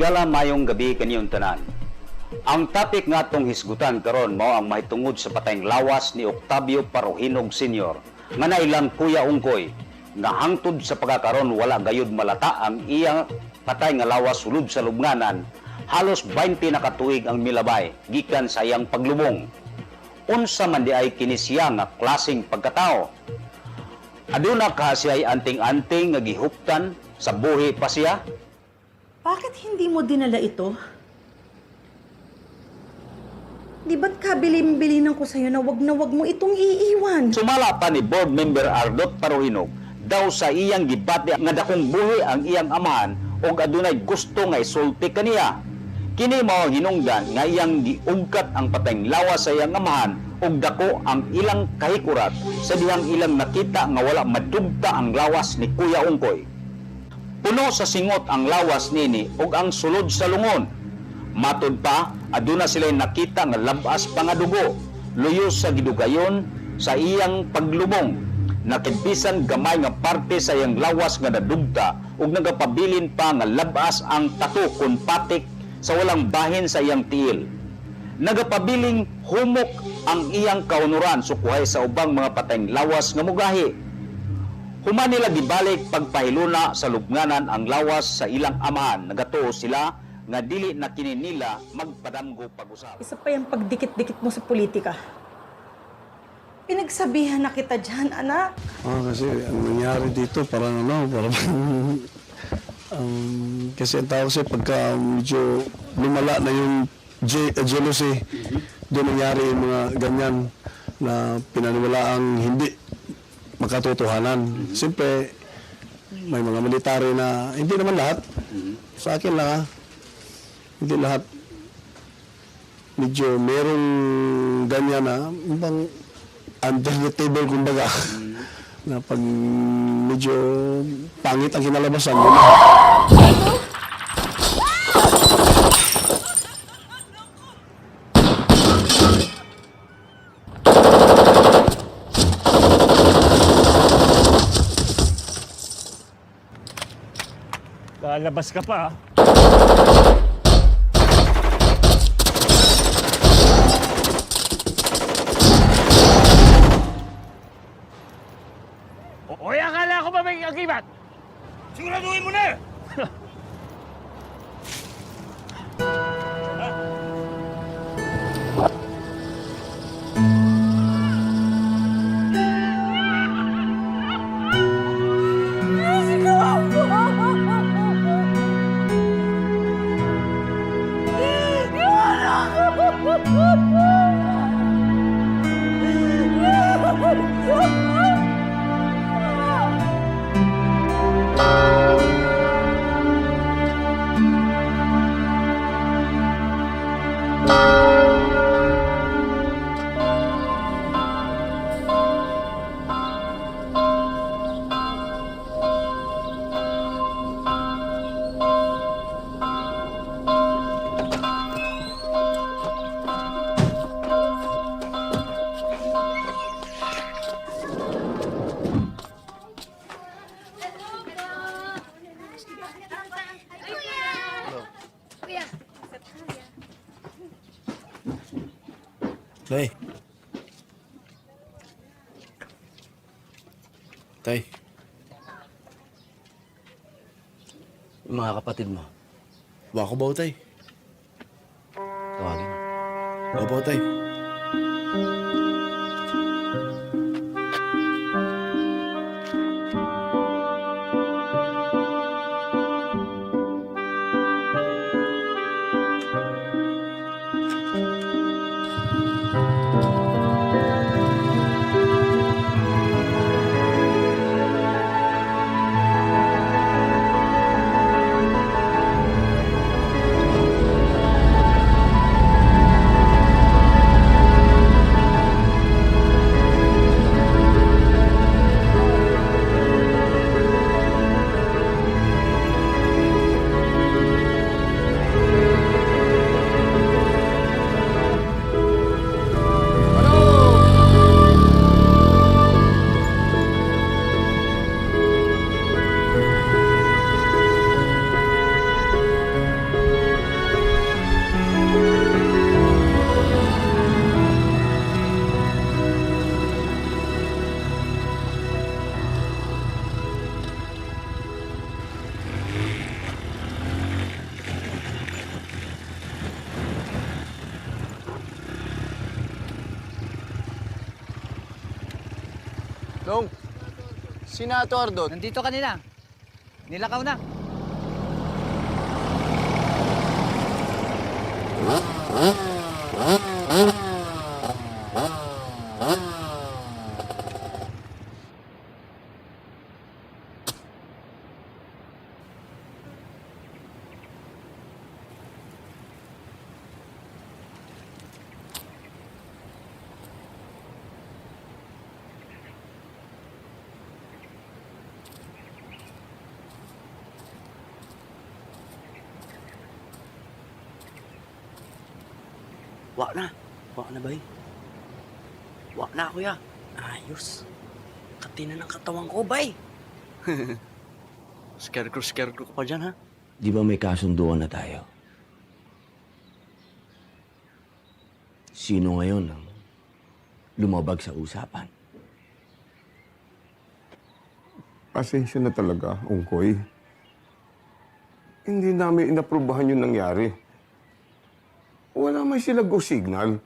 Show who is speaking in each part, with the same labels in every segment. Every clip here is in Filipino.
Speaker 1: Higala mayong gabi kaniyong tanan. Ang topic nga tong hisgutan karon mao ang mahitungod sa patayng lawas ni Octavio Paruhinog Sr. nga nailang Kuya Ungkoy nga hangtod sa pagkakaron wala gayud malata ang iyang patay nga lawas sulod sa lubnganan. Halos 20 na katuig ang milabay gikan sa iyang paglubong. Unsa man di ay kini siya nga klaseng pagkatao? Aduna ka siya ay anting-anting nga gihuptan sa buhi pa siya?
Speaker 2: Bakit hindi mo dinala ito? Di ba't kabilin-bilinan ko sa'yo na wag mo itong iiwan?
Speaker 1: Sumala pa ni Board Member Ardot Paruhinog daw sa iyang gibati nga dakong buhi ang iyang amahan o adunay gusto nga isulti kaniya. Kini mao hinungdan nga iyang giugkat ang patayng lawas sa iyang amahan ug dako ang ilang kahikurat sa dihang ilang nakita nga wala madugta ang lawas ni Kuya Ungkoy. Puno sa singot ang lawas nini ug ang sulod sa lungon. Matod pa, aduna sila nakita nga labas pa nga dugo, luyo sa gidugayon sa iyang paglubong. Nakimpisan gamay nga parte sa iyang lawas nga nadugta ug nagapabilin pa nga labas ang tato kun patik sa walang bahin sa iyang tiil. Nagapabiling humok ang iyang kaunuran sukuhay sa ubang mga patayng lawas nga mugahi. Human nila gibalik pagpahiluna sa lubnganan ang lawas sa ilang amahan. Nagatuo sila nga dili na kini nila magpadamgo pag-usap.
Speaker 2: Isa pa yung pagdikit-dikit mo sa politika. Pinagsabihan na kita dyan, anak.
Speaker 3: Kasi ang nangyari dito, parang kasi ang tao kasi pagka medyo lumala na yung jealousy, doon nangyari yung mga ganyan na pinaniwalaang hindi makatotohanan. Siyempre, may mga military na, hindi naman lahat, sa akin lang hindi lahat. Medyo merong ganyan na, bang under the table kumbaga, na pag medyo pangit ang kinalabasan mo na.
Speaker 4: Lalabas ka pa, Oy, akala ko ba may agibat? Siguraduhin mo na!
Speaker 3: Tay. Tay.
Speaker 5: Yung mga kapatid mo,
Speaker 3: Wako ba, tay?
Speaker 5: tawagin.
Speaker 3: Opo, tay.
Speaker 6: Dong, sinato Ardot.
Speaker 7: Nandito kanina. Nilakaw na.
Speaker 5: Wa na. Wa na, bay. Wa na, kuya. Ayos. Kati na ng katawan ko, bay. Scarecrow ka pa dyan, ha? Di ba may kasunduan na tayo? Sino ngayon ang lumabag sa usapan?
Speaker 8: Pasensya na talaga, Ungkoy. Hindi namin inaprubahan yung nangyari. Wala man sila go signal.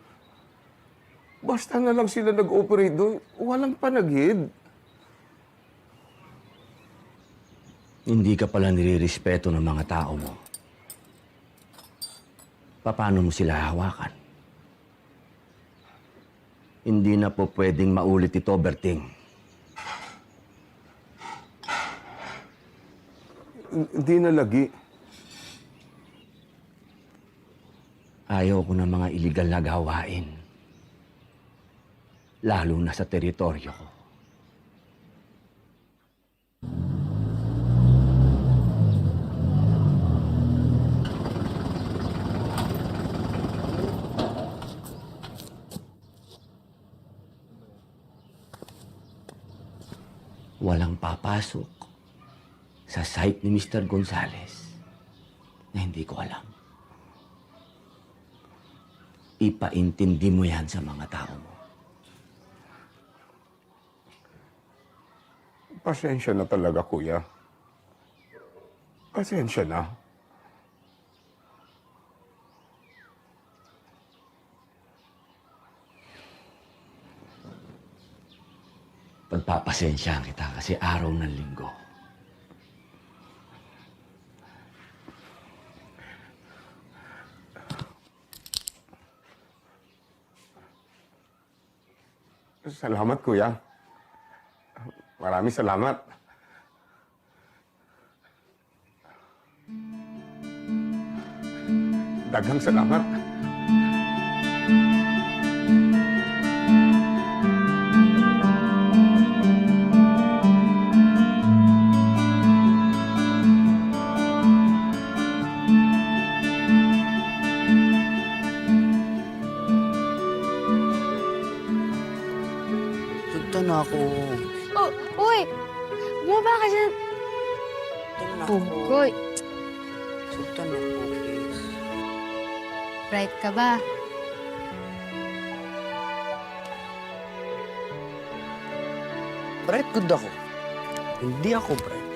Speaker 8: Basta na lang sila nag-operate doon, walang panaghid.
Speaker 5: Hindi ka pala nilirespeto ng mga tao mo. Paano mo sila hawakan? Hindi na po pwedeng maulit ito, Berting.
Speaker 8: Hindi na lagi.
Speaker 5: Ayaw ko ng mga iligal na gawain. Lalo na sa teritoryo ko. Walang papasok sa site ni Mr. Gonzales na hindi ko alam. Ipaintindi mo yan sa mga tao mo.
Speaker 8: Pasensya na talaga, kuya. Pasensya na.
Speaker 5: Pagpapasensyahan kita kasi araw ng linggo.
Speaker 8: Salamat, kuya. Maraming salamat. Daghang salamat.
Speaker 5: Sugtan na ako.
Speaker 9: Oh, uy! Bumaba ka dyan.
Speaker 5: Sugtan na
Speaker 9: Pugoy.
Speaker 5: Sugtan na ako, please.
Speaker 9: Bright ka ba?
Speaker 5: Bright good ako. Hindi ako bright.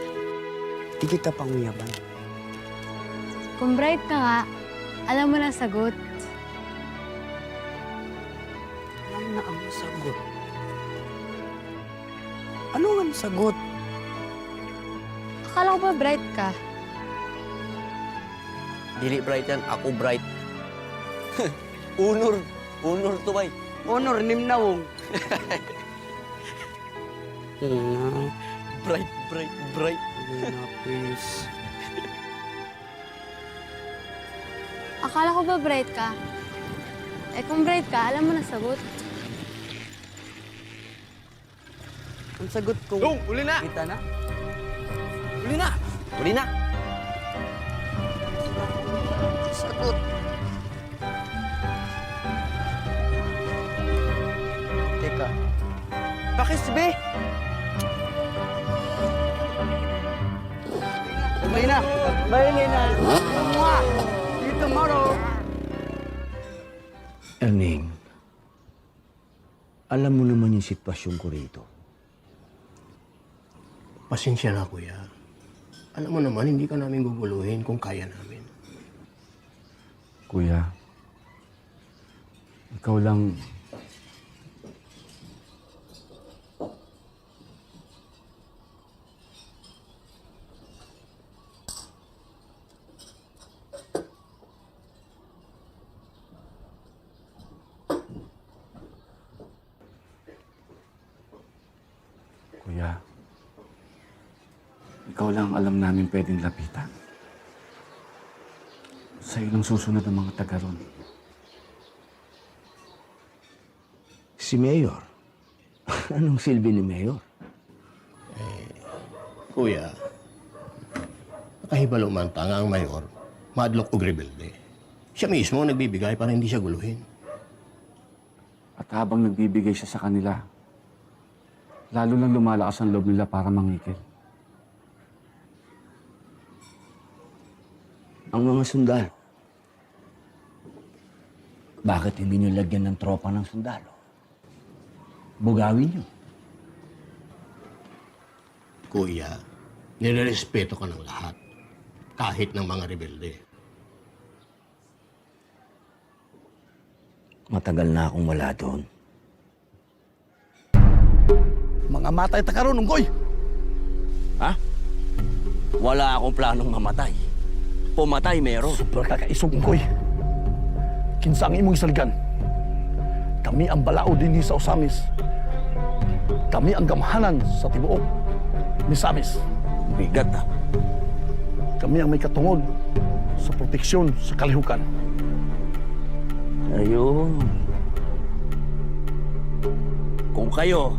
Speaker 5: Di kita panguyaban.
Speaker 9: Kung bright ka nga, alam mo na sagot.
Speaker 5: Alam na ang sagot. Ano ang sagot?
Speaker 9: Akala ko ba bright ka?
Speaker 5: Dili bright yan, ako bright. Unor. Unor to bay. Unor, nimnawong. Bright, bright, bright. Please.
Speaker 9: Akala ko ba bright ka? Eh kung bright ka, alam mo na sagot.
Speaker 5: Ang sagot ko.
Speaker 6: Dong, uli na!
Speaker 5: Kita na? Uli na! Uli na! Sagot. Teka. Bakit si Be? Uli na! Uli na! Mwah! See you tomorrow! Erning, alam mo naman yung sitwasyon ko rito.
Speaker 10: Pasensya na, kuya. Alam mo naman, hindi ka namin guguluhin kung kaya namin.
Speaker 5: Kuya, ikaw lang
Speaker 11: Ikaw lang ang alam namin pwedeng lapitan. Sa'yo lang susunod ang mga taga ron.
Speaker 10: Si Mayor. Anong silbi ni Mayor? Kuya, nakahibalo man tanga ang Mayor, madlock o rebelde. Siya mismo ang nagbibigay para hindi siya guluhin.
Speaker 11: At habang nagbibigay siya sa kanila, lalo lang lumalakas ang loob nila para mangikil.
Speaker 5: Ang mga sundalo. Bakit hindi nyo lagyan ng tropa ng sundalo? Bugawin nyo.
Speaker 10: Kuya, nirerespeto ka ng lahat, kahit ng mga rebelde.
Speaker 5: Matagal na akong wala doon.
Speaker 6: Mga matay ta karon, Unggoy.
Speaker 5: Ha? Wala akong planong mamatay. Pumatay meron.
Speaker 6: Super kakaisog, Unggoy. Kinsa ang imong isalgan. Kami ang balao din sa Osamis. Kami ang gamhanan sa tibuok. Misamis.
Speaker 5: Bigat ah.
Speaker 6: Kami ang may katungod sa proteksyon sa kalihukan.
Speaker 5: Ayun. Kung kayo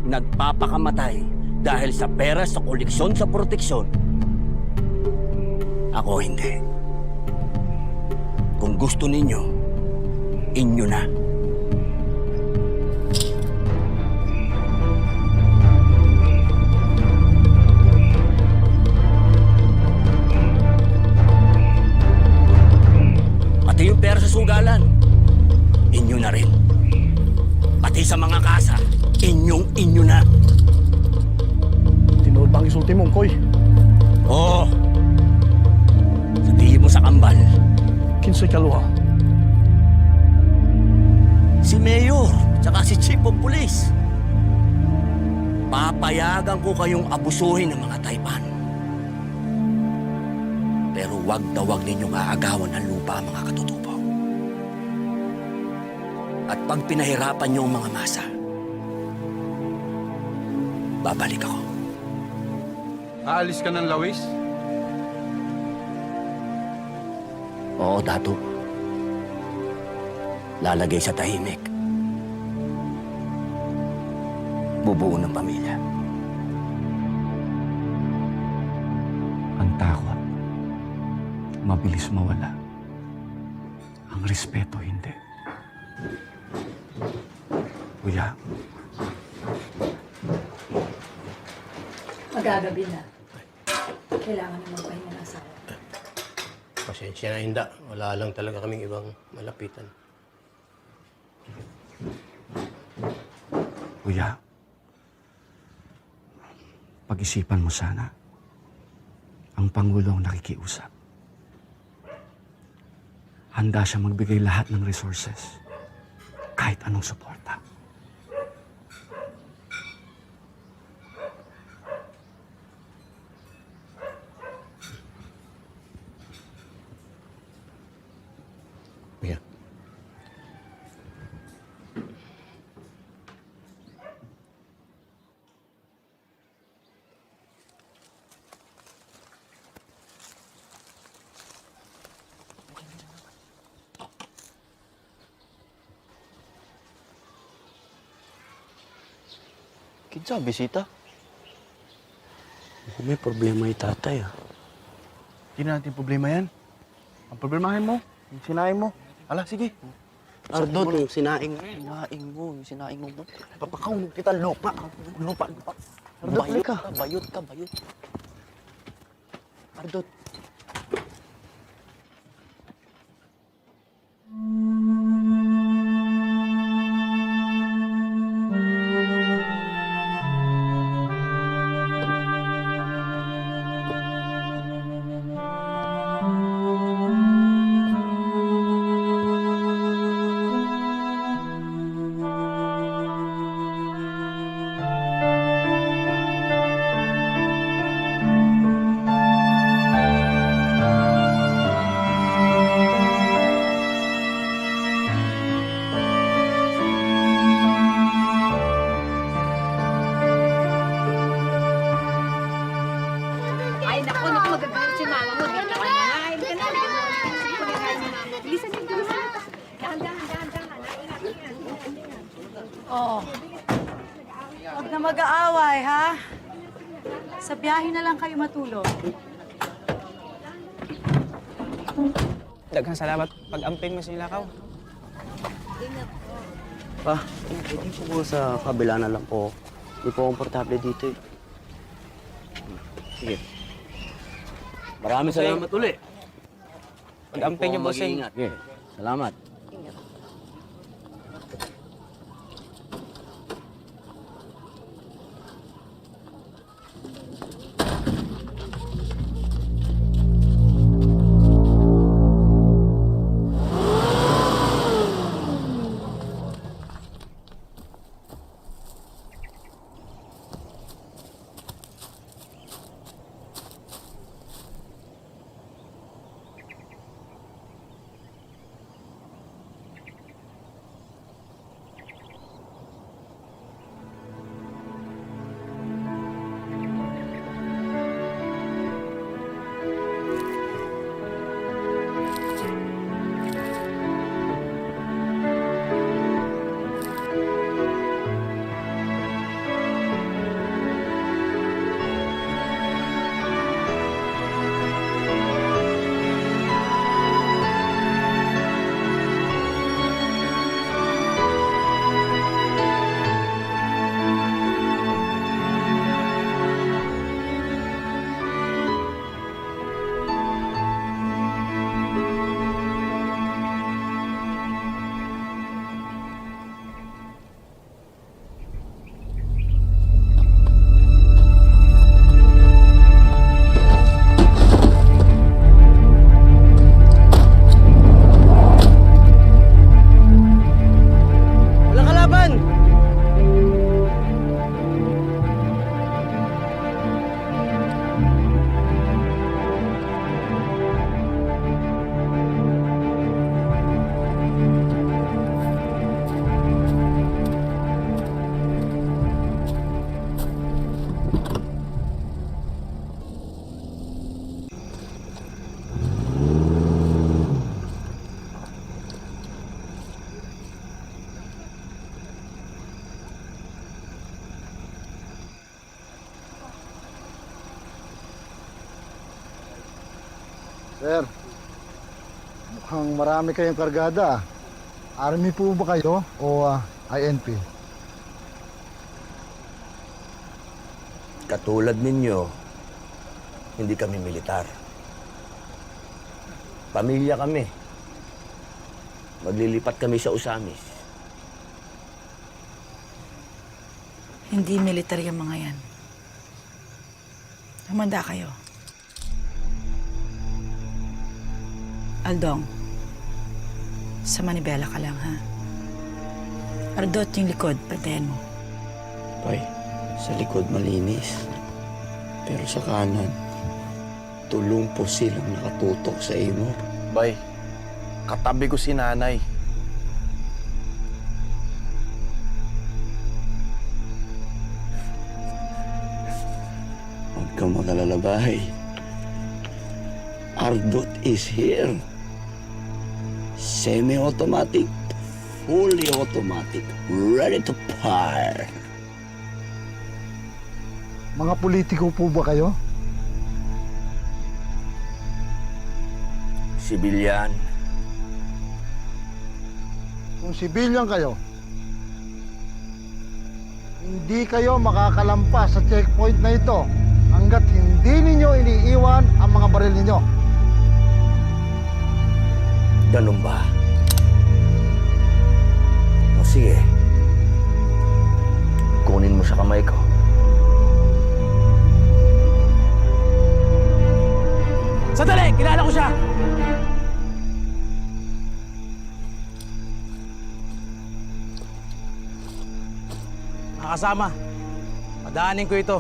Speaker 5: nagpapakamatay dahil sa pera sa koleksyon sa proteksyon, ako hindi. Kung gusto ninyo, inyo na. Pati yung pera sa sugalan, inyo na rin. Pati sa mga kasa, inyo na.
Speaker 6: Tinuod bang isulti mo, Unggoy?
Speaker 5: Oo. Sabihin mo sa kambal,
Speaker 6: Kinsay kaluha.
Speaker 5: si Mayor, tsaka si Chief of Police. Papayagan ko kayong abusuhin ng mga Taipan. Pero wag na wag ninyong aagawan ng lupa ang mga katutubo. At pag pinahirapan niyo ang mga masa, babalik ako.
Speaker 12: Aalis ka ng Lawis?
Speaker 5: Oo, Dato. Lalagay sa tahimik. Bubuo ng pamilya.
Speaker 11: Ang takot, mabilis mawala. Ang respeto, hindi. Kuya,
Speaker 2: Magagabi na. Kailangan naman pahinga ng asawa.
Speaker 10: Pasensya na, Hinda. Wala lang talaga kaming ibang malapitan.
Speaker 11: kuya, pag-isipan mo sana. Ang Pangulo ang nakikiusap. Handa siya magbigay lahat ng resources, kahit anong suporta.
Speaker 10: Kuya.
Speaker 5: Kinsa, bisita? May problema yung tatay, ah.
Speaker 6: Hindi na natin problema yan. Ang problemahin mo, yung sinain mo. Ala, sige.
Speaker 5: Ardot, yung sinaing mo, yung sinaing mo.
Speaker 6: Papakaunog kita, lupa. Lupa. Ardot,
Speaker 5: Bayot
Speaker 6: ka.
Speaker 5: Bayot. Ardot.
Speaker 2: Oo. Huwag na mag-aaway, ha? Sa biyahe na lang kayo matulog.
Speaker 5: Daghang salamat pag-amping mo sa Ilakaw. Pa, pwede po sa kabila na lang po. Hindi po komportable dito eh. Sige. Maraming salamat uli. Pag-amping niyo, bossing. Sige, salamat. Walang kalaban!
Speaker 6: Sir, mukhang marami kayong kargada. Army po ba kayo o INP?
Speaker 5: Katulad ninyo, hindi kami militar. Pamilya kami. Maglilipat kami sa Usamis.
Speaker 2: Hindi militar yung mga yan. Humanda kayo. Aldong, sa manibela ka lang, ha? Ardot yung likod, patayan mo.
Speaker 5: Bay, sa likod malinis. Pero sa kanan, tulong po silang nakatutok sa imo.
Speaker 12: Bay, katabi ko si nanay.
Speaker 5: Huwag kang magalalabay. Ardot is here. Semi-automatic, fully automatic, ready to fire.
Speaker 6: Mga politiko po ba kayo?
Speaker 5: Sibilyan.
Speaker 6: Kung sibilyan kayo, hindi kayo makakalampas sa checkpoint na ito hanggat hindi ninyo iniiwan ang mga baril ninyo.
Speaker 5: Ganun ba? O sige. Kunin mo sa kamay ko.
Speaker 4: Sandali! Kilala ko siya! Mga kasama, padaanin ko ito.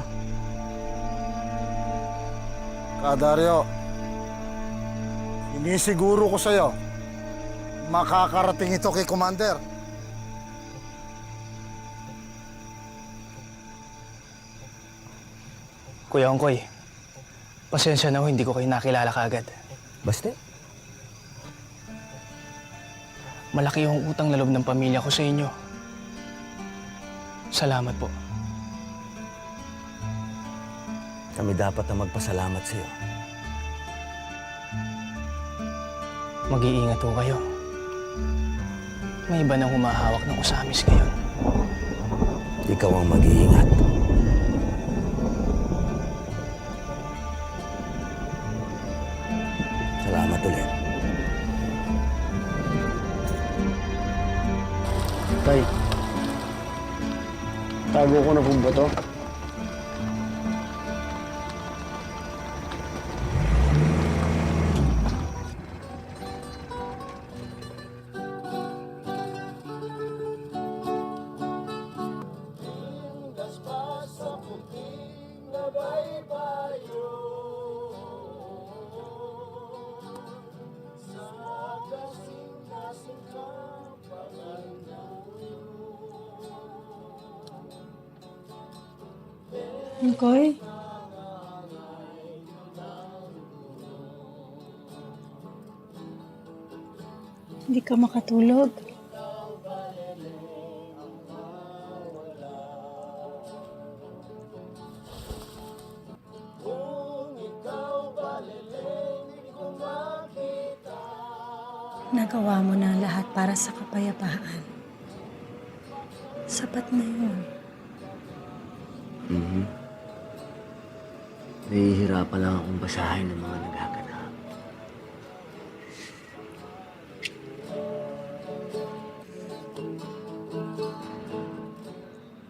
Speaker 6: Kadaryo, sinisiguro ko sa'yo, makakarating ito kay Commander.
Speaker 13: Kuya Ongkoy, pasensya na ho, hindi ko kayo nakilala kaagad.
Speaker 5: Basta?
Speaker 13: Malaki yung utang na loob ng pamilya ko sa inyo. Salamat po.
Speaker 5: Kami dapat na magpasalamat sa'yo.
Speaker 13: Mag-iingat po kayo. May iba nang humahawak ng Osamis ngayon.
Speaker 5: Ikaw ang mag-iingat. Salamat ulit.
Speaker 3: Tay, tago ko na po ba to?
Speaker 2: Angkoy? Hindi ka makatulog? Nagawa mo na ang lahat para sa kapayapaan. Sapat na yun.
Speaker 5: Nahihirapan lang akong basahin ng mga nagaganap.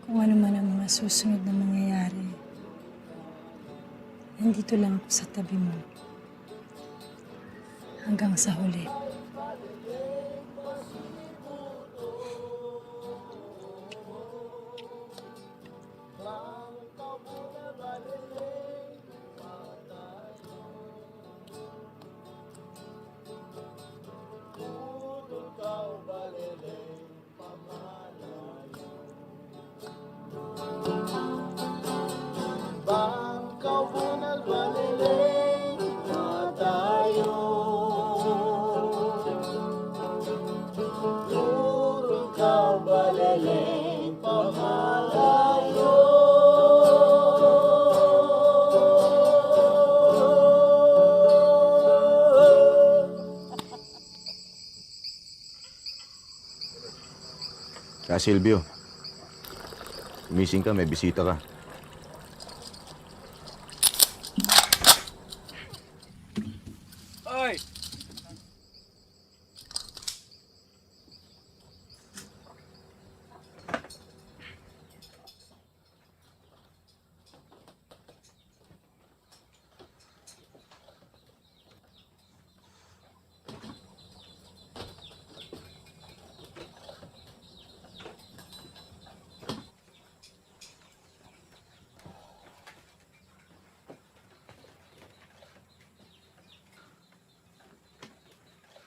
Speaker 2: Kung ano man ang mga susunod na mangyayari, nandito lang ako sa tabi mo. Hanggang sa huli.
Speaker 12: Silvio, gumising ka, may bisita ka.
Speaker 4: Oy!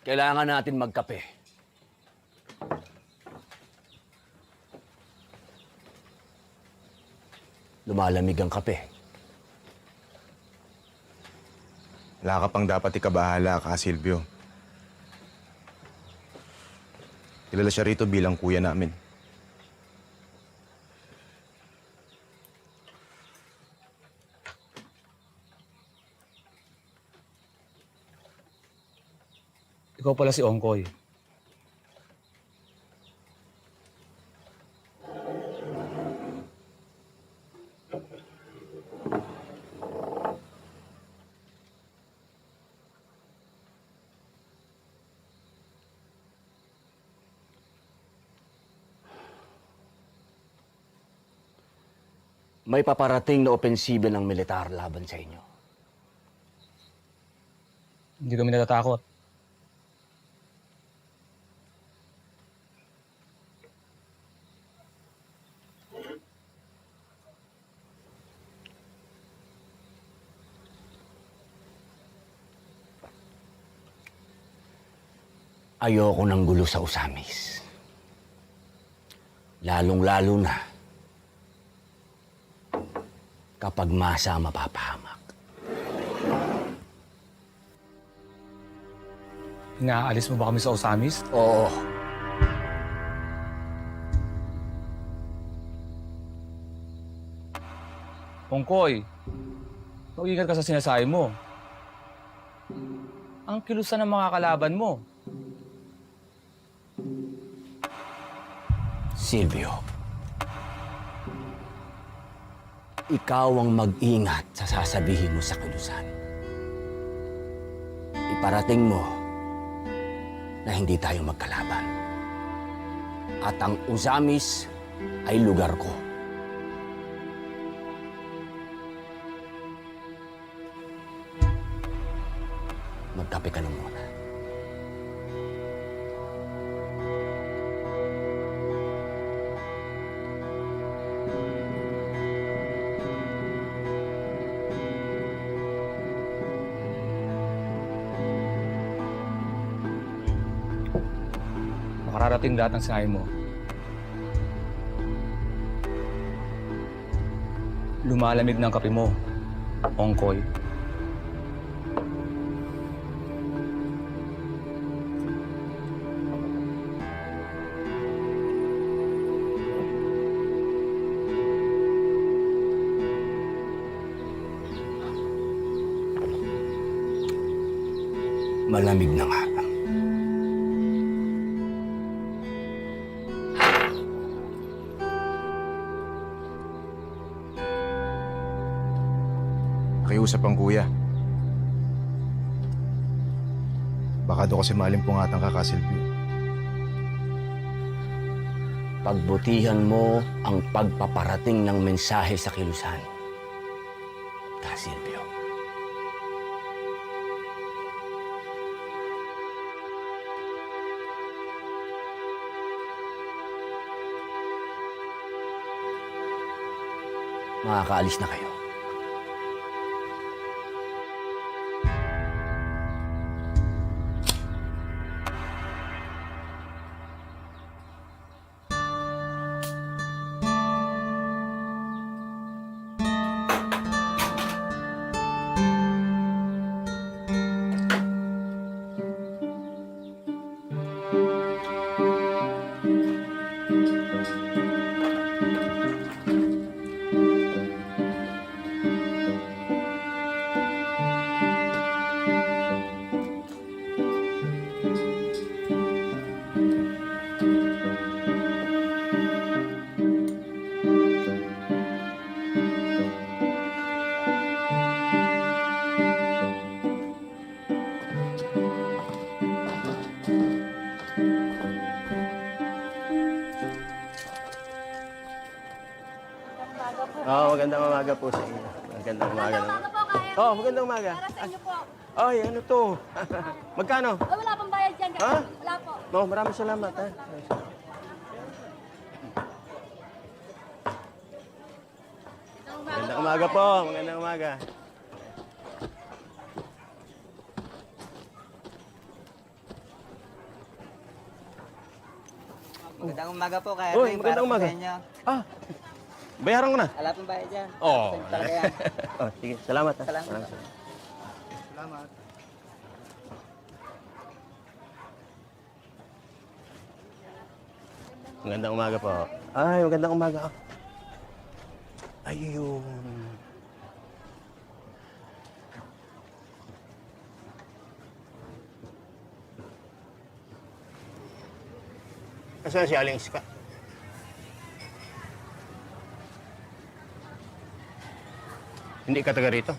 Speaker 5: Kailangan natin magkape. Lumalamig ang kape.
Speaker 12: Wala ka pang dapat ikabahala ka, Silvio. Kilala siya rito bilang kuya namin.
Speaker 11: Ikaw pala si Ongkoy.
Speaker 5: May paparating na opensiba ng militar laban sa inyo.
Speaker 11: Hindi kami natatakot.
Speaker 5: Ayoko ng gulo sa Osamis. Lalong-lalo na kapag masa mapapahamak.
Speaker 11: Inaalis mo ba kami sa Osamis?
Speaker 5: Oo.
Speaker 7: Pongkoy, mag-ingat ka sa sinasabi mo. Ang kilusan ng mga kalaban mo.
Speaker 5: Silvio, ikaw ang mag-ingat sa sasabihin mo sa kilusan. Iparating mo na hindi tayo magkalaban. At ang Uzamis ay lugar ko. Magkape ka na muna.
Speaker 7: Makararating lahat ng sinabi mo. Lumalamig ng kape mo, Pongkoy.
Speaker 5: Malamig na nga.
Speaker 12: Nakiusap ang kuya. Baka doon kasi malimpungatan ka, Silvio.
Speaker 5: Pagbutihan mo ang pagpaparating ng mensahe sa kilusan. Silvio. Makakaalis na kayo.
Speaker 14: Magandang umaga po sa inyo. Magandang umaga naman. Magandang umaga.
Speaker 9: Para sa inyo po.
Speaker 14: Ay, ano to? Magkano?
Speaker 9: Wala pang bayad dyan.
Speaker 14: Ha?
Speaker 9: Wala po.
Speaker 14: Maraming salamat, ha? Magandang umaga po. Magandang umaga.
Speaker 7: Magandang umaga po kaya.
Speaker 14: Uy, magandang umaga. Bayaran ko na.
Speaker 7: Wala pang bayad dyan.
Speaker 14: Sige, salamat, ha?
Speaker 7: Salamat.
Speaker 14: Salamat. Magandang umaga po. Ay, magandang umaga. Ayun. Asan si Aling Iska? Hindi ka taga rito?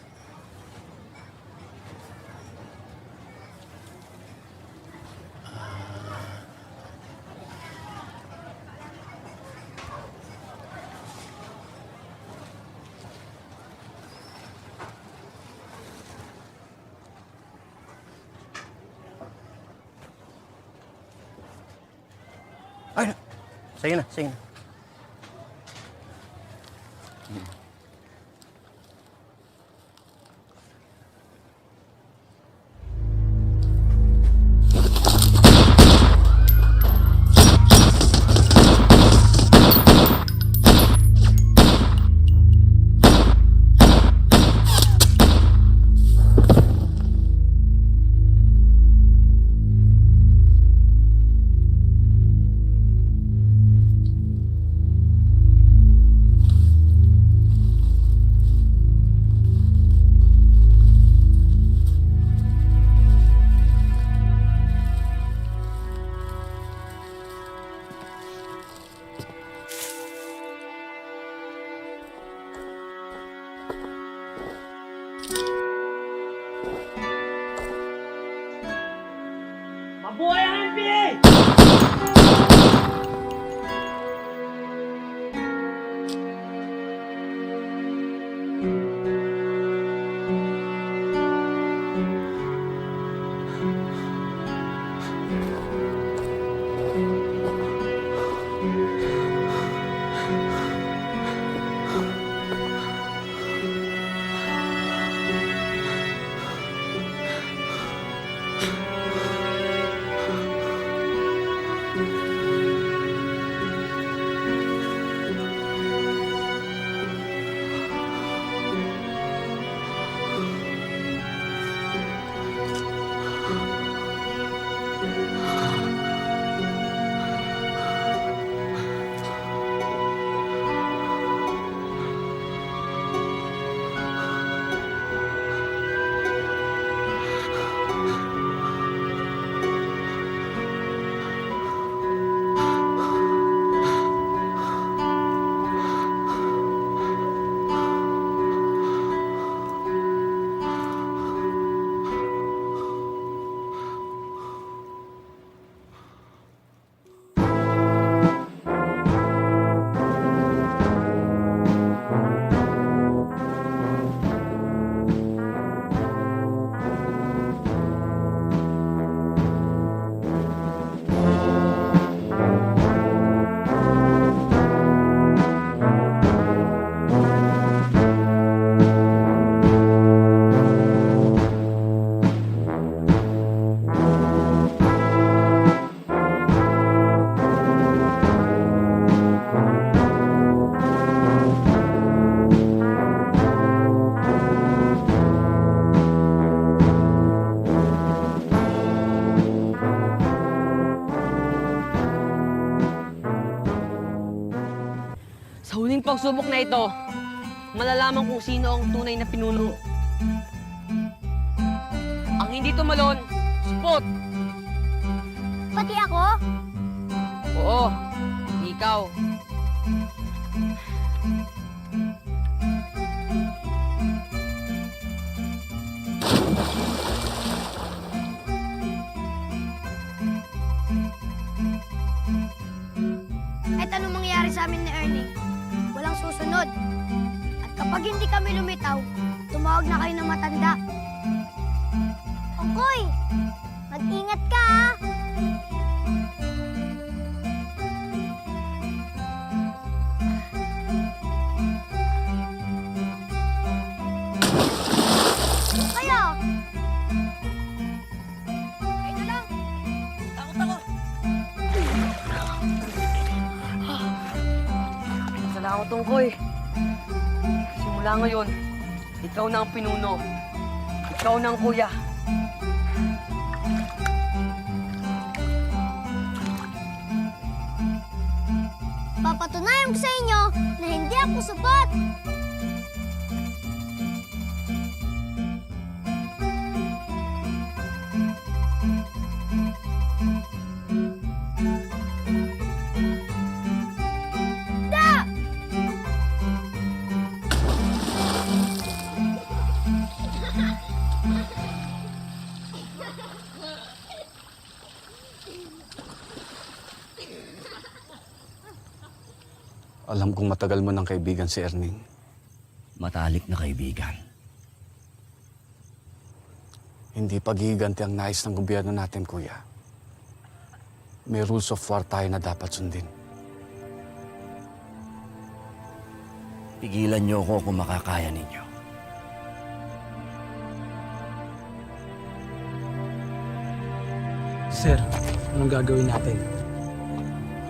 Speaker 14: Ay, sige na, sige na.
Speaker 15: Sa huling pagsubok na ito, malalaman kung sino ang tunay na pinuno. Ang hindi tumalon, supot!
Speaker 9: Pati ako?
Speaker 15: Oo, ikaw.
Speaker 9: Kahit anong mangyayari sa amin ni Ernie, walang susunod. At kapag hindi kami lumitaw, tumawag na kayo ng matanda. Okoy! Mag-ingat ka, ha? Kaya! Kayo na lang! Takot ako!
Speaker 15: Salamat, Tungkoy. Simula ngayon, ikaw na ang pinuno. Ikaw na ang kuya.
Speaker 9: Papatunayan ko sa inyo na hindi ako supot! Da!
Speaker 11: Alam kong matagal mo ng kaibigan si Erning.
Speaker 5: Matalik na kaibigan.
Speaker 11: Hindi paghihiganti ang nais ng gobyerno natin, kuya. May rules of war tayo na dapat sundin.
Speaker 5: Pigilan niyo ako kung makakaya ninyo.
Speaker 13: Sir, anong gagawin natin?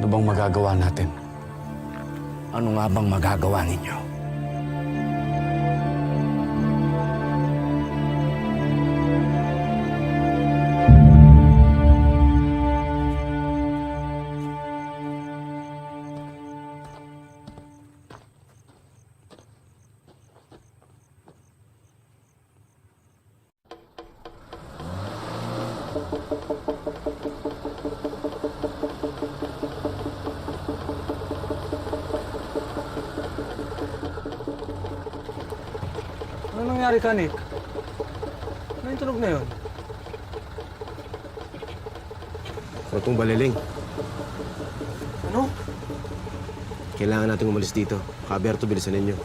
Speaker 11: Ano bang magagawa natin?
Speaker 5: Ano nga bang magagawa ninyo?
Speaker 13: Ano nangyari ka, Nick? Ano yung tunog na yun?
Speaker 14: Kotong baliling.
Speaker 13: Ano?
Speaker 14: Kailangan nating umalis dito. Kaberto, bilisan ninyo.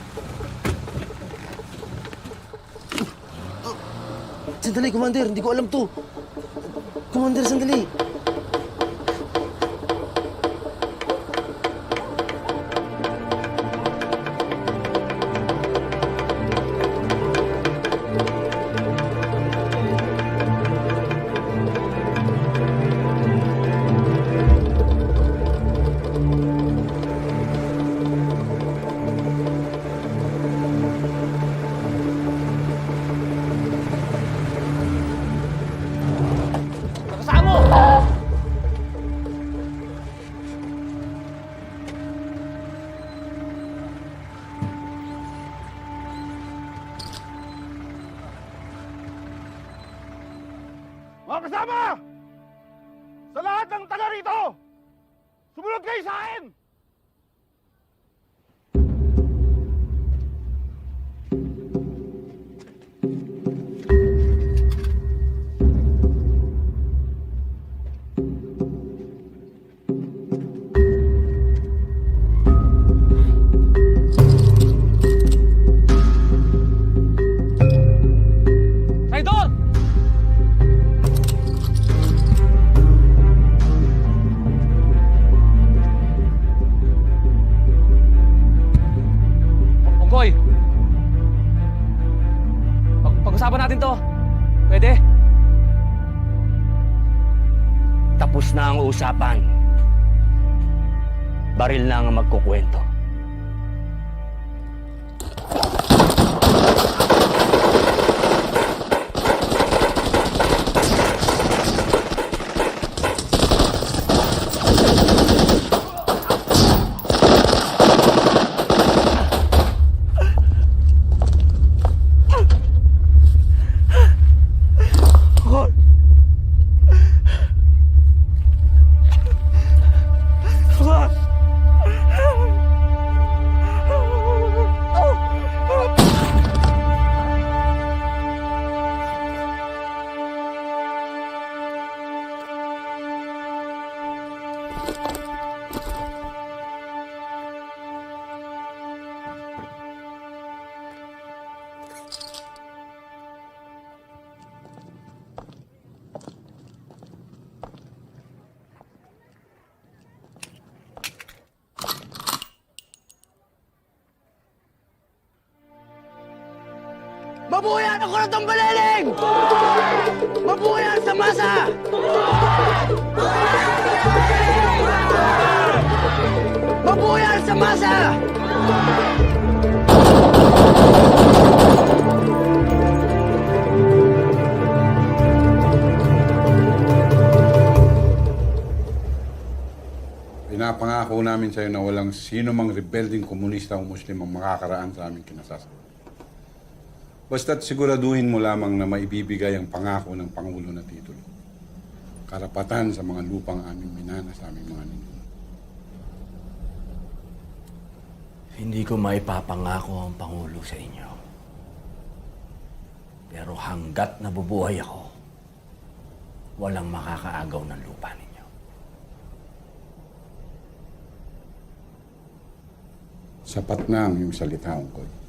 Speaker 14: Sandali, Commander. Hindi ko alam to. Commander, sandali.
Speaker 4: Mga kasama! Sa lahat ng taga rito, sumunod kayo sa akin!
Speaker 15: Traidor! Ongkoy! Pag-usapan natin to. Pwede?
Speaker 5: Tapos na ang usapan. Baril na ang magkukwento. Mabuhay ang Kurot ng Baliling! Mabuhay ang Samasa! Mabuhay ang Samasa!
Speaker 16: Pinapangako namin sa'yo na walang sino mang rebelding komunista o Muslim ang makakaraan sa aming kinasasama. Basta't siguraduhin mo lamang na maibibigay ang pangako ng Pangulo na titulo. Karapatan sa mga lupang aming minana sa aming mga ninuno.
Speaker 5: Hindi ko maipapangako ang Pangulo sa inyo. Pero hanggat nabubuhay ako, walang makakaagaw ng lupa ninyo.
Speaker 16: Sapat na ang iyong salita, Ungkoy.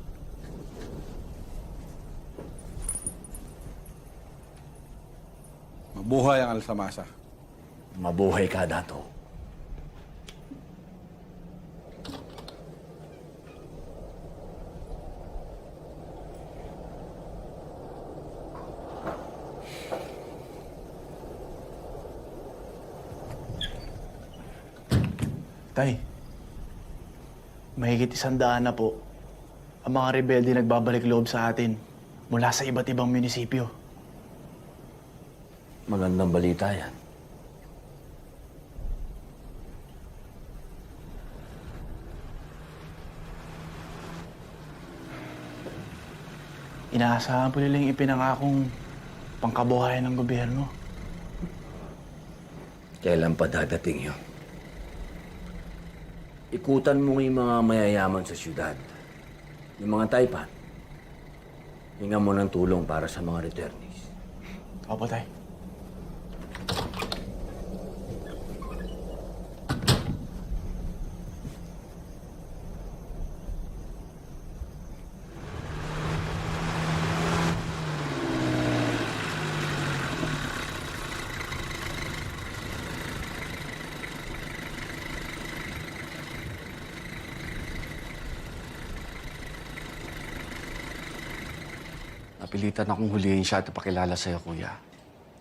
Speaker 16: Mabuhay ang Alsamasa.
Speaker 5: Mabuhay ka, Dato.
Speaker 13: Tay, mahigit 100 na po ang mga rebelde nagbabalik loob sa atin mula sa iba't ibang munisipyo.
Speaker 5: Magandang balita yan.
Speaker 13: Inaasahan po nilang ipinangakong pangkabuhayan ng gobyerno.
Speaker 5: Kailan pa dadating yun? Ikutan mo yung mga mayayaman sa syudad. Yung mga taipan. Hinga mo ng tulong para sa mga returnees.
Speaker 13: Opo, Tay.
Speaker 11: Napilitan akong hulihin siya at ipakilala sa'yo, Kuya.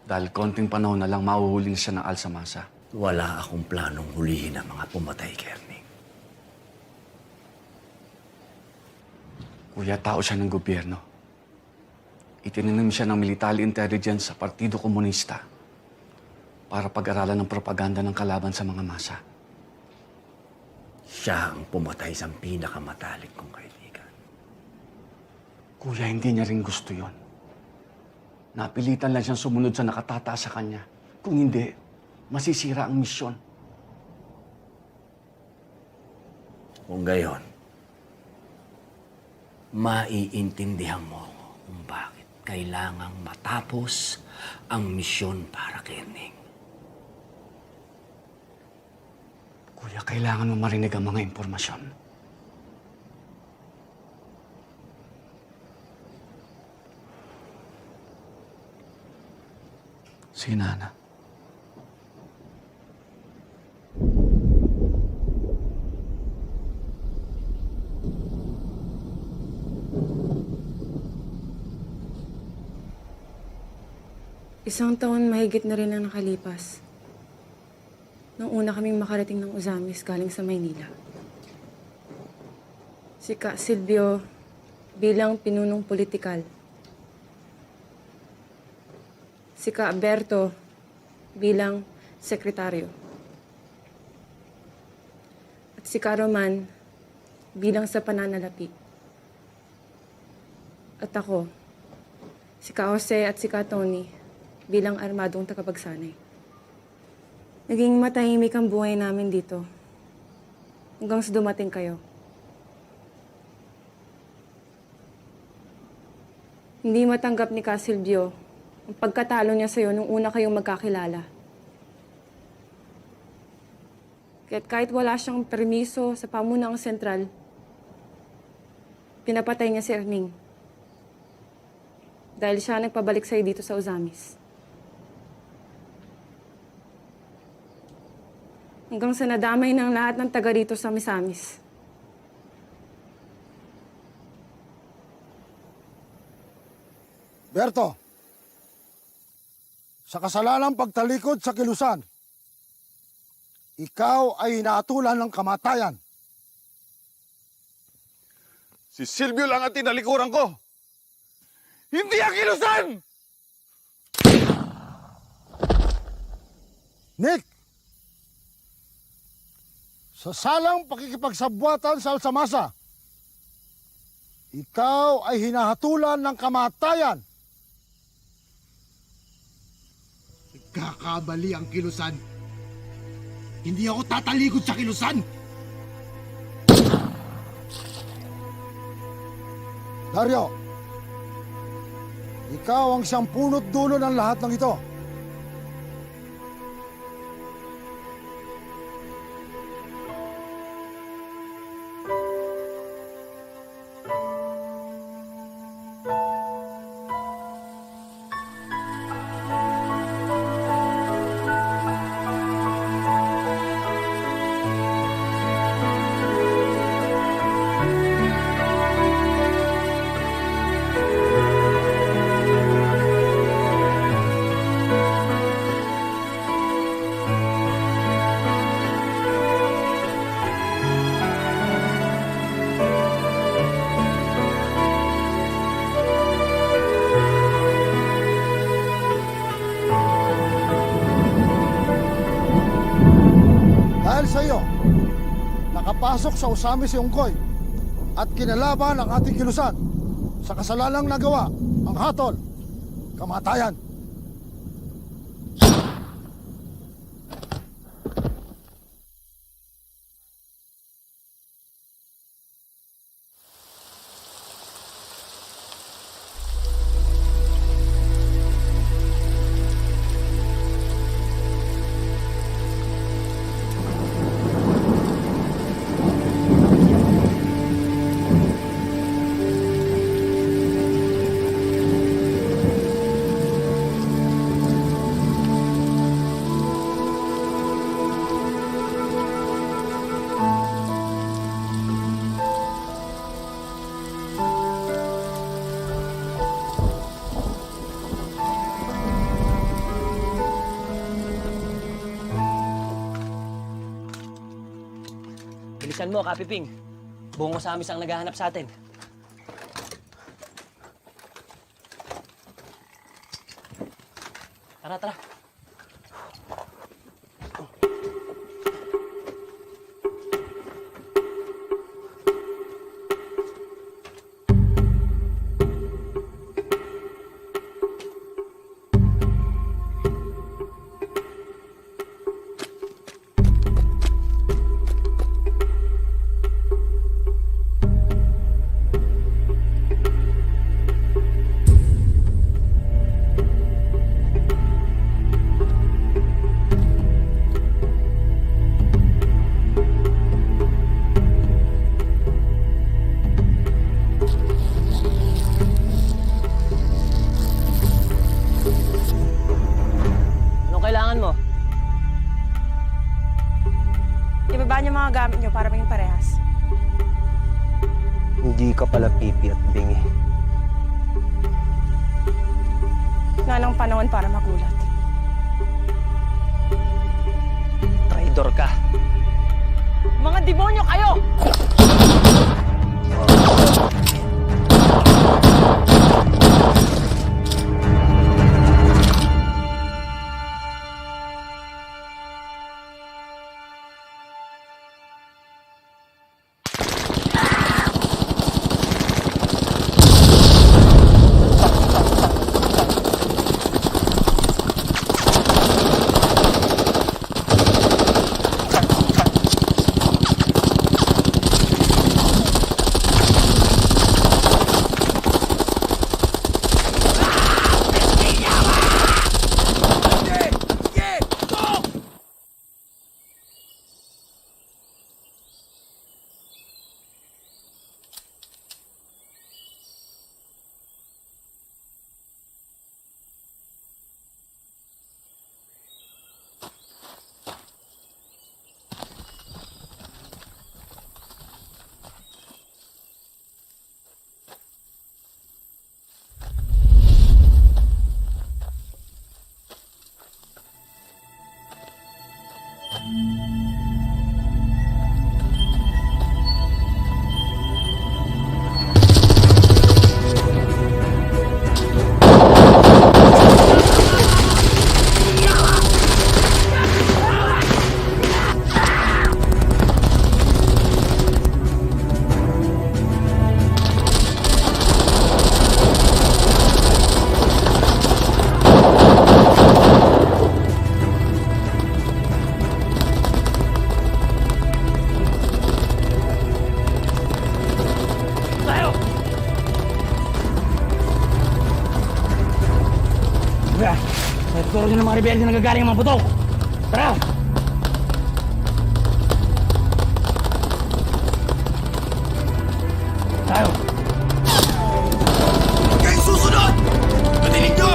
Speaker 11: Dahil konting panahon na lang mahuhuli siya ng Alsamasa.
Speaker 5: Wala akong planong hulihin ang mga pumatay, Kerning.
Speaker 11: Kuya, tao siya ng gobyerno. Itinanim siya ng military intelligence sa Partido Komunista para pag-aralan ng propaganda ng kalaban sa mga masa.
Speaker 5: Siya ang pumatay sa pinakamatalik kong kaibigan.
Speaker 11: Kuya, hindi niya rin gusto yon. Napilitan lang siyang sumunod sa nakatataas sa kanya. Kung hindi, masisira ang misyon.
Speaker 5: Kung gayon, maiintindihan mo kung bakit kailangang matapos ang misyon para kay Ning.
Speaker 11: Kuya, kailangan mo marinig ang mga impormasyon. Si Nana.
Speaker 17: Isang taon mahigit na rin ang nakalipas. Nung una kaming makarating ng Uzamis galing sa Maynila. Si Ka Silvio bilang pinunong politikal. Si Ka Berto bilang sekretaryo. At si Ka Roman bilang sa pananalapi. At ako, si Ka Jose at si Ka Tony bilang armadong tagapagsanay. Naging matahimik ang buhay namin dito. Hanggang sa dumating kayo. Hindi matanggap ni Ka Silvio ang pagkatalo niya sa'yo nung una kayong magkakilala. Kaya't kahit wala siyang permiso sa pamunang sentral, pinapatay niya si Erning. Dahil siya nagpabalik sa'yo dito sa Uzamis. Hanggang sa nadamay ng lahat ng taga rito sa Misamis.
Speaker 4: Berto, sa kasalanang pagtalikod sa kilusan, ikaw ay inaatulan ng kamatayan.
Speaker 18: Si Silvio lang ang tinalikuran ko. Hindi ang kilusan!
Speaker 4: Nick, sa salang pakikipagsabwatan sa Alsamasa, ikaw ay hinahatulan ng kamatayan.
Speaker 18: Kakabali ang kilusan. Hindi ako tatalikod sa kilusan.
Speaker 4: Dario, ikaw ang siyang punot dulo ng lahat ng ito. Dahil sa iyo, nakapasok sa usami si Ungkoy at kinalaban ang ating kilusan sa kasalanang nagawa, ang hatol, kamatayan.
Speaker 5: Bilisan mo, Kapiping. Buong Osamis ang naghahanap sa atin. Tara, tara.
Speaker 17: Ibaba niyo mga gamit niyo para maging parehas.
Speaker 14: Hindi ka pala pipi at bingi.
Speaker 17: Nga ng panahon para magulat.
Speaker 5: Traidor ka.
Speaker 15: Mga demonyo kayo!
Speaker 5: Tuturuan ng mga rebelde na nagagaling ang mga putok! Tara! Tayo!
Speaker 18: Huwag kayong susunod! Madinig nyo!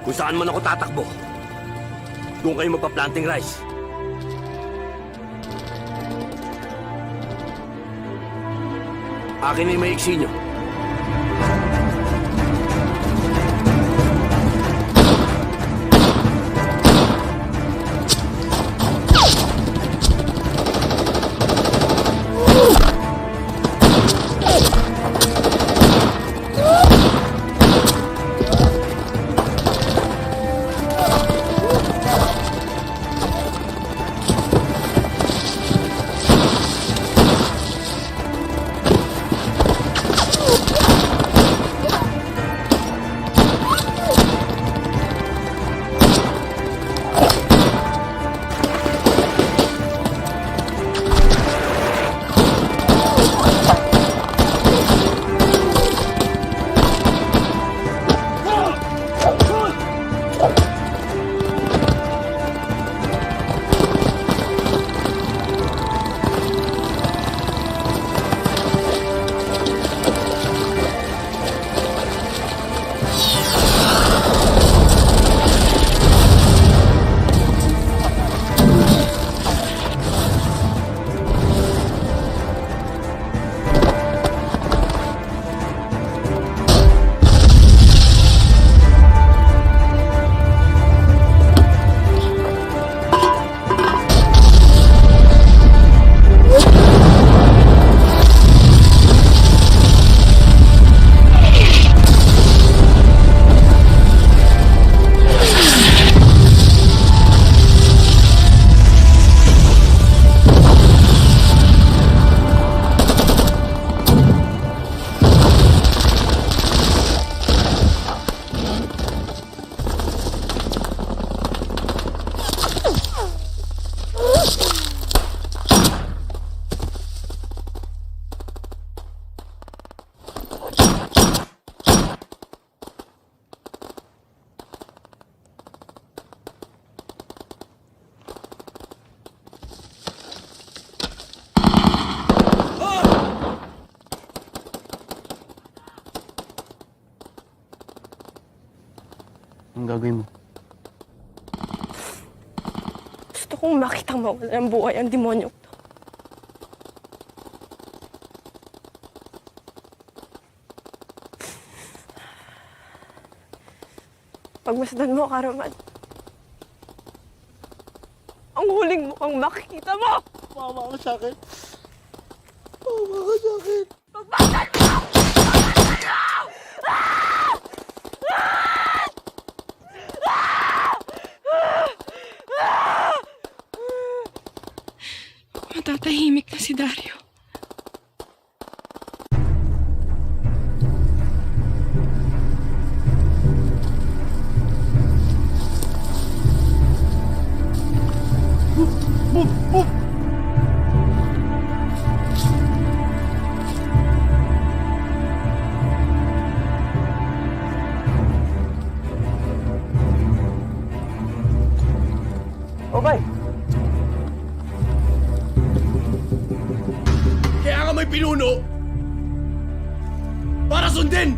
Speaker 5: Kung saan man ako tatakbo, doon kayo magpa-planting rice. Akin ay maiksi nyo.
Speaker 13: Anong gagawin mo?
Speaker 17: Gusto kong makitang mawala ng buhay ang demonyong to. Pagmasdan mo, Karaman. Ang huling mukhang makikita mo!
Speaker 18: Mama ka sa akin. Mama ka sa akin.
Speaker 17: Pagmasdan mo! Matatahimik na si Dario.
Speaker 5: Okay.
Speaker 18: Kaya nga may pinuno para sundin!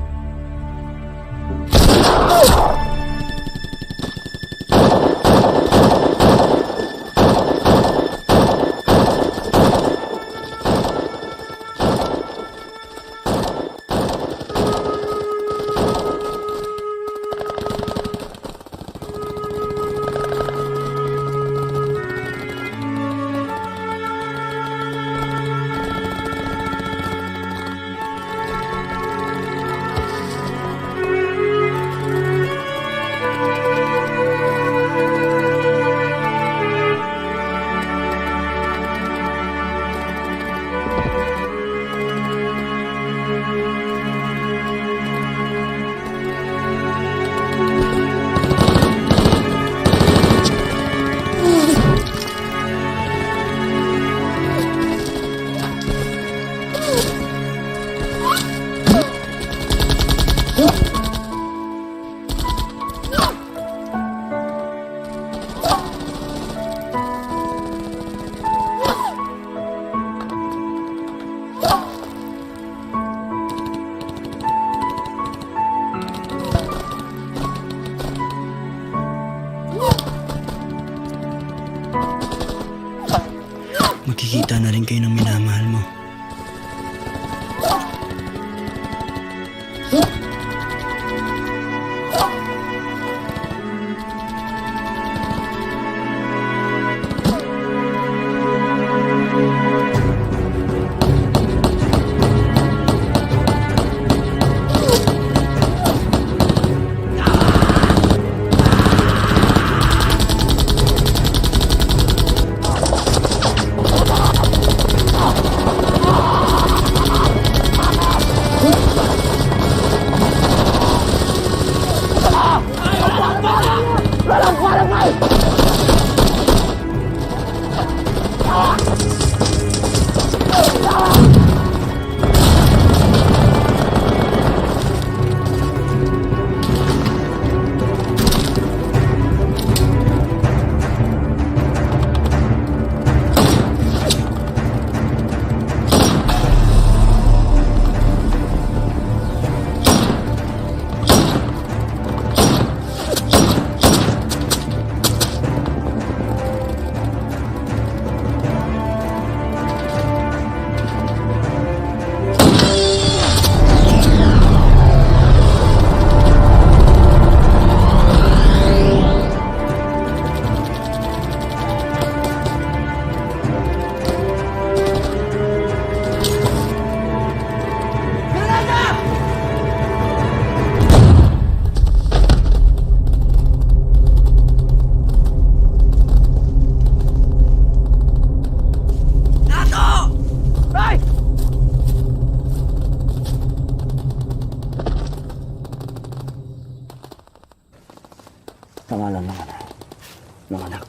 Speaker 5: Pangalan ng anak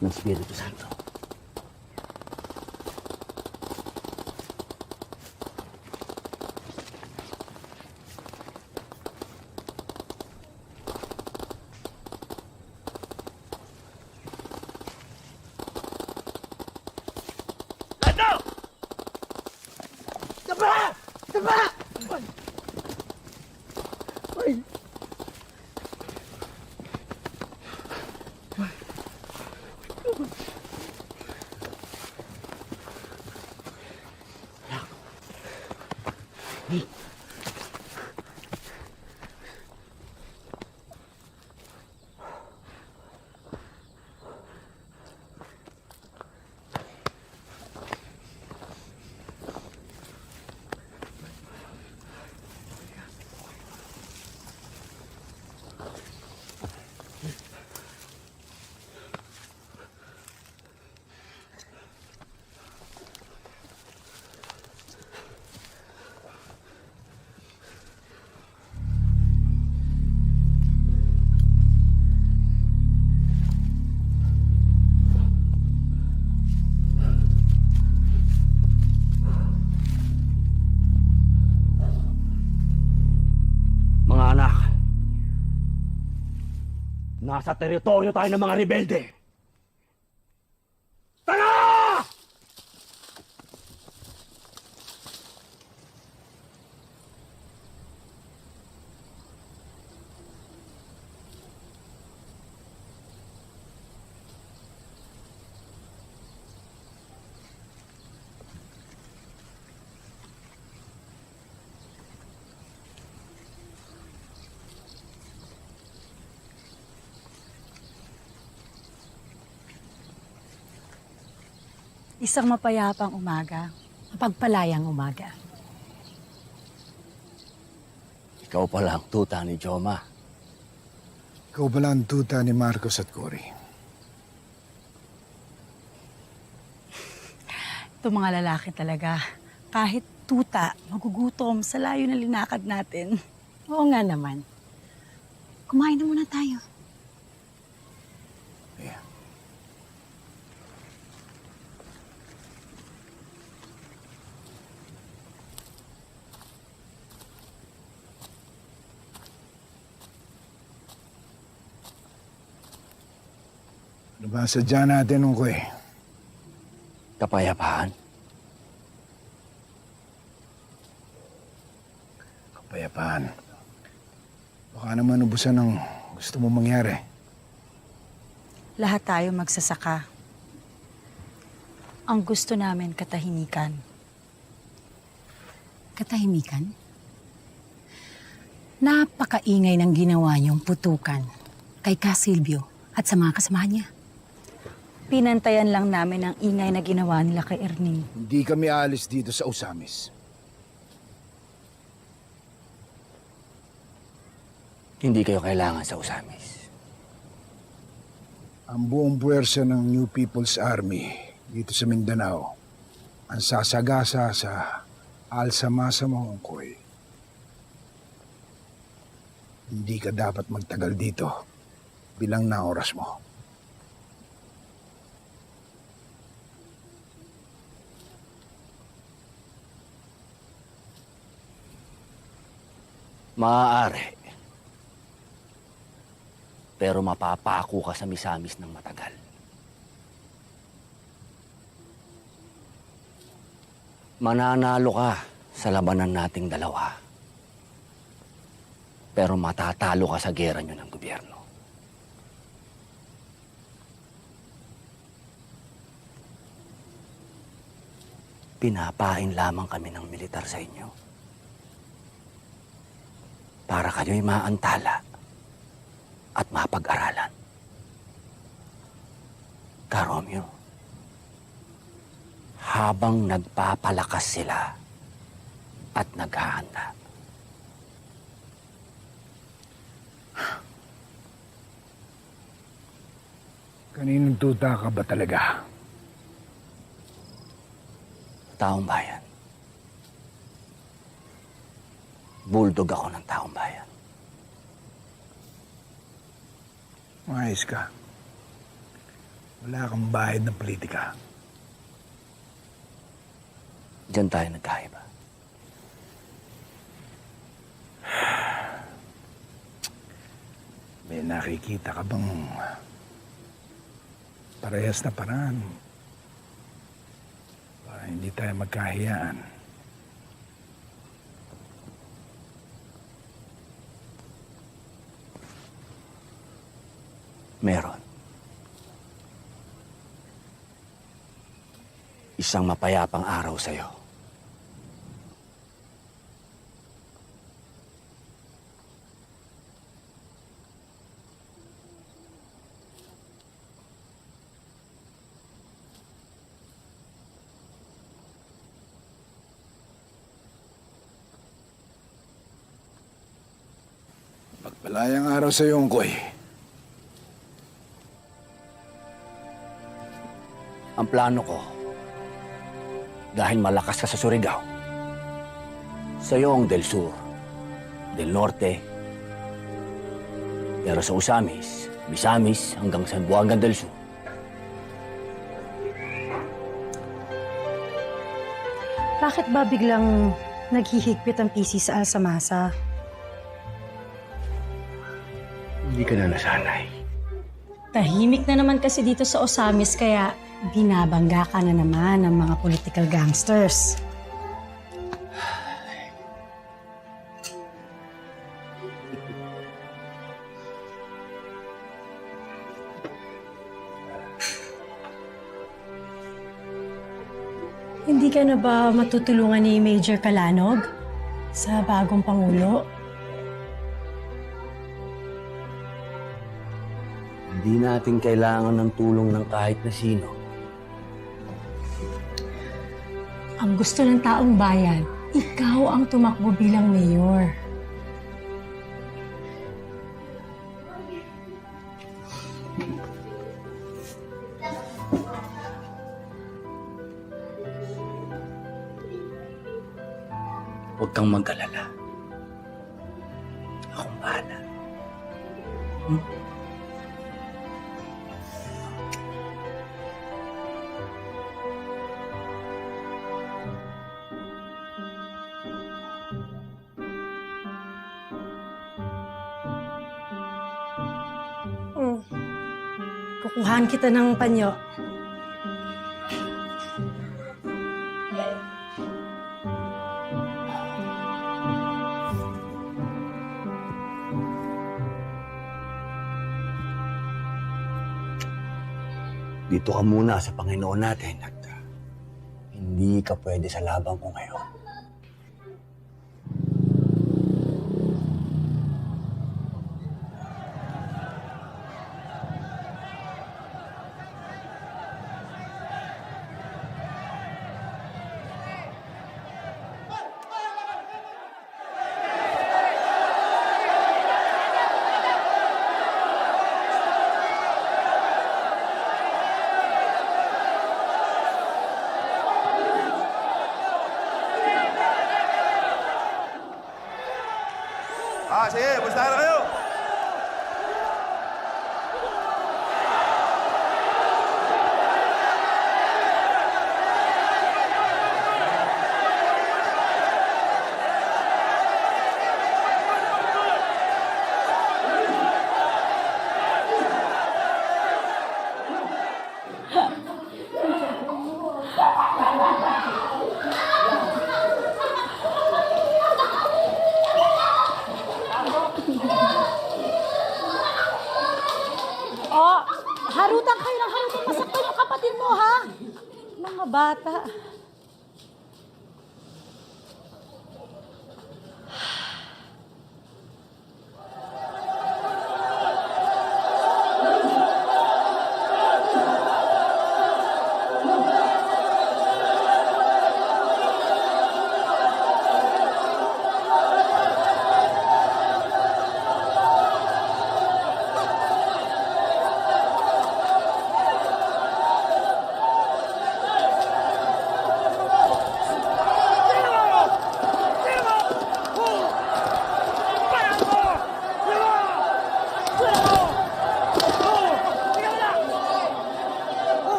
Speaker 5: ng Espiritu Santo.
Speaker 15: Lando! Taba! Taba! Ay!
Speaker 5: Mga anak, nasa teritoryo tayo ng mga rebelde. Tara!
Speaker 2: Isang mapayapang umaga, mapagpalayang umaga.
Speaker 5: Ikaw pala ang tuta ni Joma.
Speaker 4: Ikaw pala ang tuta ni Marcos at Cory.
Speaker 2: Itong mga lalaki talaga, kahit tuta, magugutom sa layo na linakad natin. Oo nga naman. Kumain na muna tayo.
Speaker 4: Ano ba sadya natin, Ungkoy?
Speaker 5: Kapayapaan.
Speaker 4: Kapayapaan. Baka naman ubusan ng gusto mo mangyari.
Speaker 2: Lahat tayo magsasaka. Ang gusto namin katahimikan.
Speaker 19: Katahimikan? Napakaingay ng ginawa niyong putukan kay Ka Silvio at sa mga kasamahan niya.
Speaker 2: Pinantayan lang namin ang ingay na ginawa nila kay Erning.
Speaker 4: Hindi kami aalis dito sa Usamis.
Speaker 5: Hindi kayo kailangan sa Usamis.
Speaker 4: Ang buong puwersa ng New People's Army dito sa Mindanao ang sasagasa sa Alsamasa mo, Ungkoy. Hindi ka dapat magtagal dito. Bilang na oras mo.
Speaker 5: Maaari. Pero mapapako ka sa Misamis ng matagal. Mananalo ka sa labanan nating dalawa. Pero matatalo ka sa gera nyo ng gobyerno. Pinapain lamang kami ng militar sa inyo. Para kayo'y maantala at mapag-aralan. Ka-Romeo, habang nagpapalakas sila at naghahanda.
Speaker 4: Kaninong tuta ka ba talaga?
Speaker 5: Taong bayan. Bulldog ako ng taong bayan.
Speaker 20: Umayos ka. Wala kang bayad ng politika.
Speaker 5: Diyan tayo nagkaiba.
Speaker 20: May nakikita ka bang parehas na paraan para hindi tayo magkahiyaan?
Speaker 5: Meron. Isang mapayapang araw sa'yo.
Speaker 20: Pagpalayang araw sa iyo, Ungkoy.
Speaker 5: Ang plano ko, dahil malakas ka sa Surigao, sa'yo ang Del Sur, Del Norte, pero sa Usamis, Misamis hanggang sa Buanga del Sur.
Speaker 2: Bakit ba biglang naghihigpit ang PC sa Alsamasa?
Speaker 5: Hindi ka na nasanay.
Speaker 2: Tahimik na naman kasi dito sa Osamis kaya binabangga ka na naman ng mga political gangsters. Hindi ka na ba matutulungan ni Major Calanog sa bagong Pangulo?
Speaker 5: Hindi natin kailangan ng tulong ng kahit na sino.
Speaker 2: Ang gusto ng taong bayan, ikaw ang tumakbo bilang mayor.
Speaker 5: Huwag kang mag-alala. Akong bahala.
Speaker 2: Kukuhaan kita ng panyo.
Speaker 5: Dito ka muna sa Panginoon natin at hindi ka pwede sa labang ko ngayon.
Speaker 18: Sige, basta na kayo.
Speaker 2: Harutan kayo ng harutan. Masaktan yung kapatid mo, ha? Mga bata.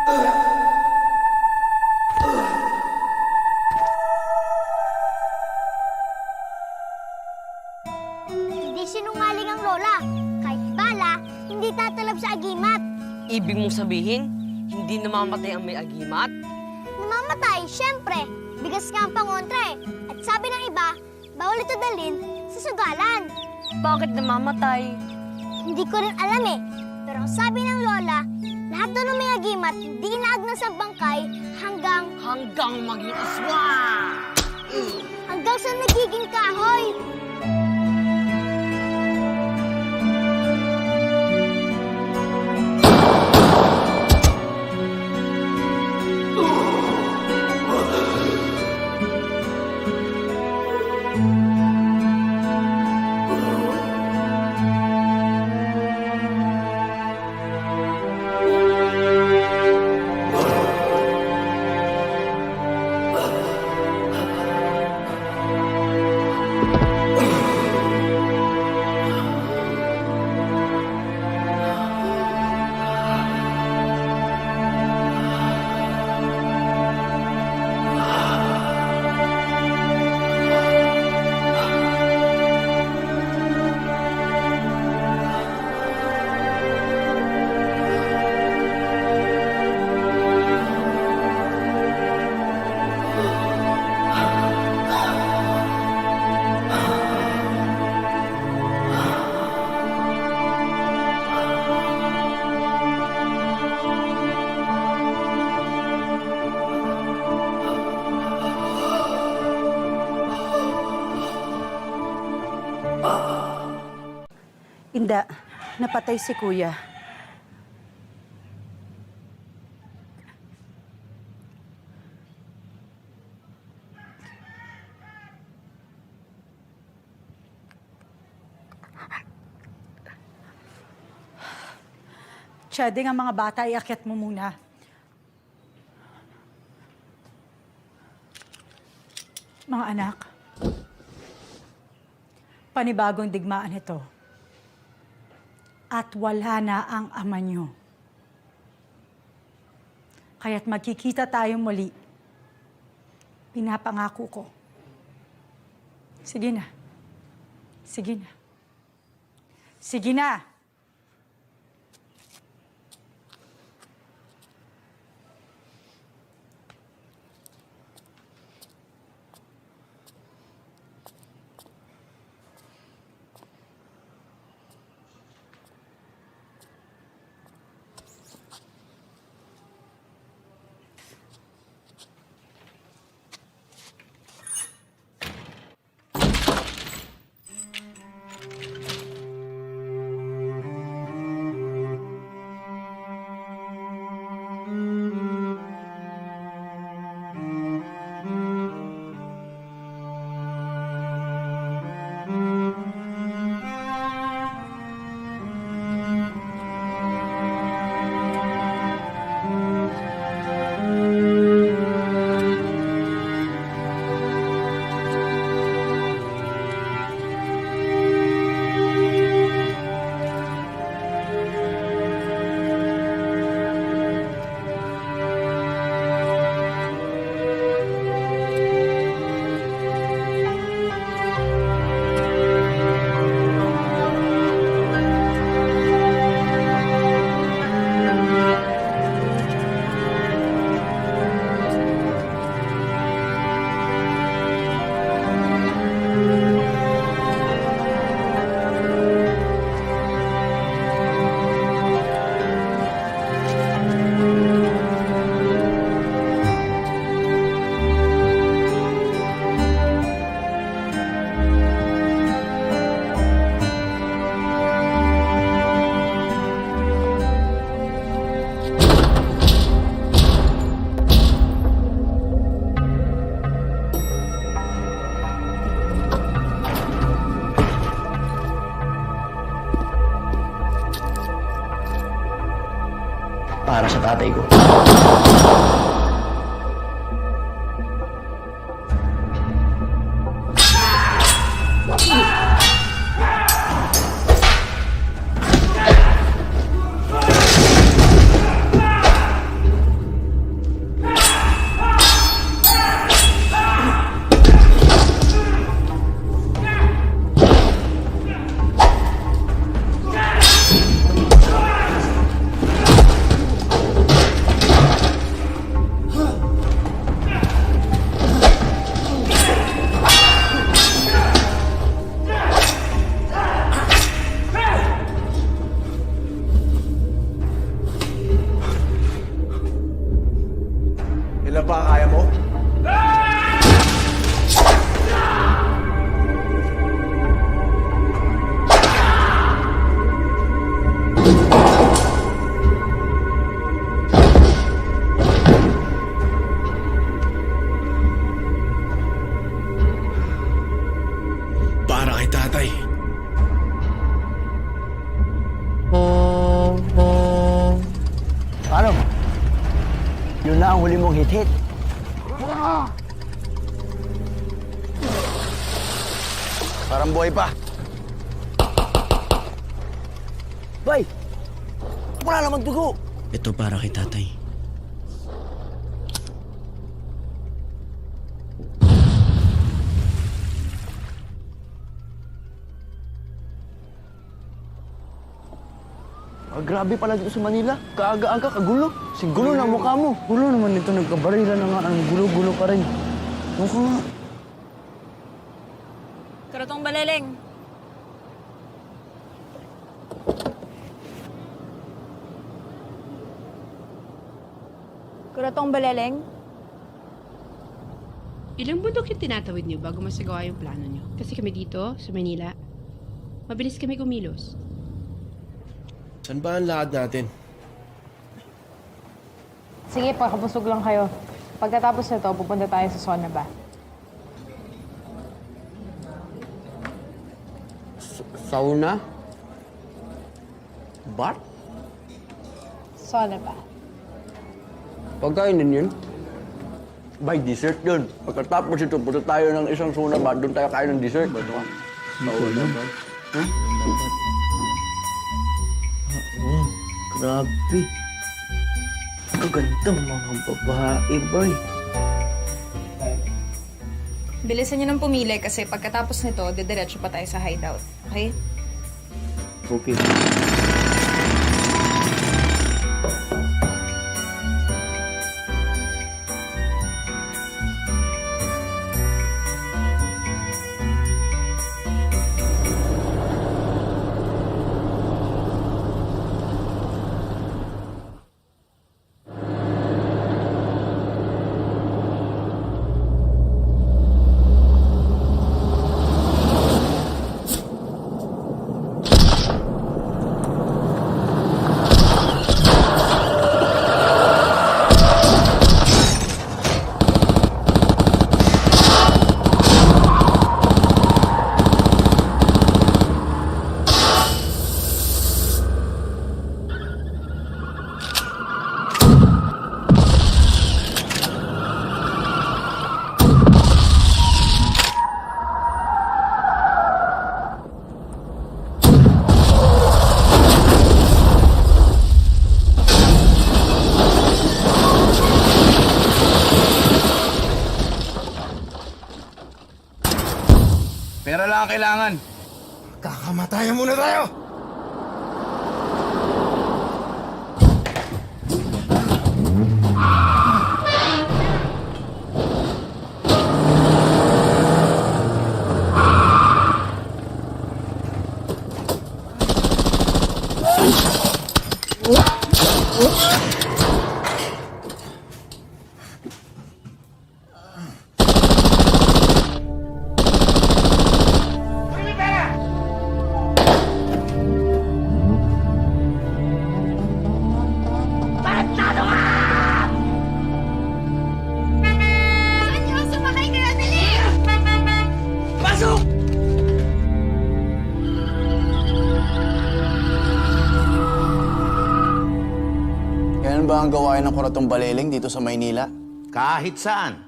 Speaker 9: Hindi sinungaling ang lola. Kahit bala, hindi tatalab sa agimat.
Speaker 15: Ibig mong sabihin, hindi namamatay ang may agimat?
Speaker 9: Namamatay, syempre. Bigas nga ang pangontra eh. At sabi ng iba, bawal ito dalhin sa sugalan.
Speaker 15: Bakit namamatay?
Speaker 9: Hindi ko rin alam eh. Pero ang sabi ng lola, lahat doon ng may agimat, hindi inaagnas sa bangkay hanggang
Speaker 15: maging aswang!
Speaker 9: Hanggang sa nagiging kahoy.
Speaker 2: Hindi, napatay si Kuya. Cheding, ang mga bata, iakyat mo muna. Mga anak, panibagong digmaan ito. At wala na ang ama niyo. Kaya't magkikita tayong muli. Pinapangako ko. Sige na. Sige na. Sige na!
Speaker 14: Para sa tatay ko.
Speaker 13: Ilan pa ang kaya mo?
Speaker 20: Para kay tatay.
Speaker 5: Paano? Yun na ang huli mong hit-hit.
Speaker 13: Parang buhay pa.
Speaker 5: Bay! Wala namang dugo!
Speaker 14: Ito para kay tatay.
Speaker 5: Grabe pala dito sa Manila. Kaaga-aga, kagulo. Sigulo na mukha mo. Gulo naman ito, nagkabarila na nga. Ang gulo-gulo pa rin. Mukha nga.
Speaker 17: Karatong baleleng. Karatong baleleng.
Speaker 21: Ilang bundok yung tinatawid niyo bago masagawa yung plano niyo? Kasi kami dito, sa Manila, mabilis kami kumilos.
Speaker 13: Saan ba ang lakad natin?
Speaker 17: Sige, pakabusog lang kayo. Pagkatapos nito, pupunta tayo sa sauna ba?
Speaker 5: Sauna? Bar?
Speaker 17: Sauna ba?
Speaker 5: Pagkain din yun. By dessert yun. Pagkatapos ito, punta tayo ng isang sauna bar. Doon tayo kain ng dessert. Sauna bar? Ha? Oh, grabe. Kagandang mga babae, boy.
Speaker 17: Bilisan niyo nang pumili kasi pagkatapos nito, didiretso pa tayo sa hideout. Okay?
Speaker 5: Okay.
Speaker 13: Pera lang ang kailangan.
Speaker 18: Kakamatayan muna tayo!
Speaker 13: Yan ba ang gawain ng Kuratong Baleleng dito sa Maynila?
Speaker 10: Kahit saan,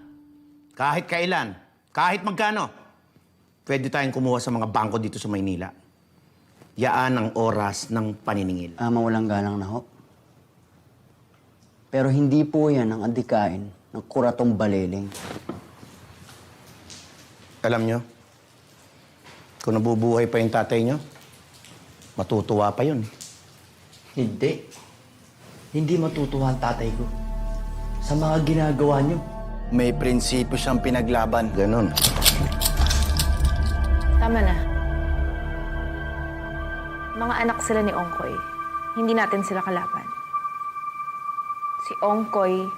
Speaker 10: kahit kailan, kahit magkano, pwede tayong kumuha sa mga bangko dito sa Maynila. Yaan ang oras ng paniningil.
Speaker 5: Mawalang galang na ho. Pero hindi po yan ang adikain ng Kuratong Baleleng.
Speaker 10: Alam nyo, kung nabubuhay pa yung tatay nyo, matutuwa pa yun.
Speaker 5: Hindi. Hindi matutuwa ang tatay ko sa mga ginagawa niyo.
Speaker 13: May prinsipyo siyang pinaglaban.
Speaker 10: Ganon.
Speaker 17: Tama na. Mga anak sila ni Ongkoy. Hindi natin sila kalaban. Si Ongkoy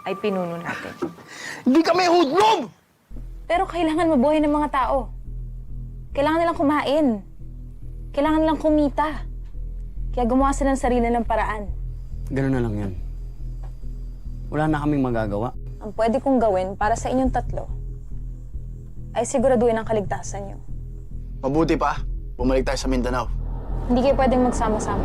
Speaker 17: ay pinuno natin.
Speaker 13: Hindi kami hudlom!
Speaker 17: Pero kailangan mabuhay ng mga tao. Kailangan nilang kumain. Kailangan nilang kumita. Kaya gumawa sila ng sarili ng paraan.
Speaker 15: Ganun na lang yan. Wala na kaming magagawa.
Speaker 17: Ang pwede kong gawin para sa inyong tatlo ay siguraduhin ang kaligtasan niyo.
Speaker 13: Mabuti pa, bumalik tayo sa Mindanao.
Speaker 17: Hindi kayo pwedeng magsama-sama.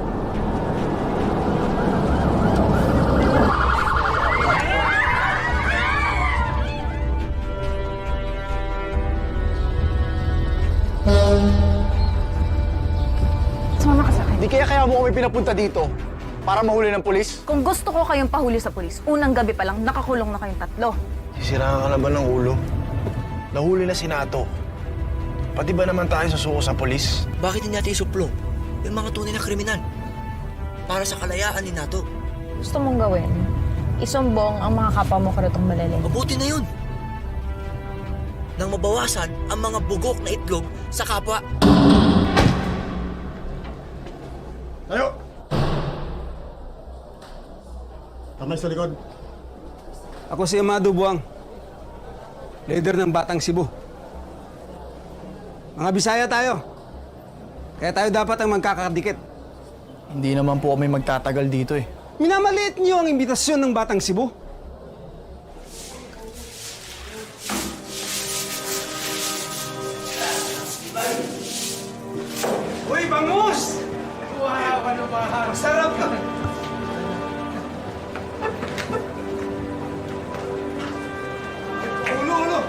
Speaker 17: Sumama ka sa akin.
Speaker 13: Di kaya mo kami pinapunta dito para mahuli ng pulis?
Speaker 17: Kung gusto ko kayong pahuli sa pulis, unang gabi pa lang nakakulong na kayong tatlo.
Speaker 20: Sisiraan ka na ba ng ulo? Nahuli na si Nato. Pati ba naman tayo susuko sa polis?
Speaker 15: Bakit hindi natin isuplong yung mga tunay na kriminal? Para sa kalayaan ni Nato.
Speaker 17: Gusto mong gawin? Isumbong ang mga kapwa mo karutong malalim.
Speaker 15: Mabuti na yun. Nang mabawasan ang mga bugok na itlog sa kapwa.
Speaker 4: Tayo! Kamay sa likod.
Speaker 1: Ako si Amado Buang, leader ng Batang Cebu. Mga Bisaya tayo. Kaya tayo dapat ang magkakadikit.
Speaker 13: Hindi naman po kami magtatagal dito eh.
Speaker 1: Minamaliit niyo ang imbitasyon ng Batang Cebu. Uy, bangus! Wow, ano ba? Masarap ka! Ulo!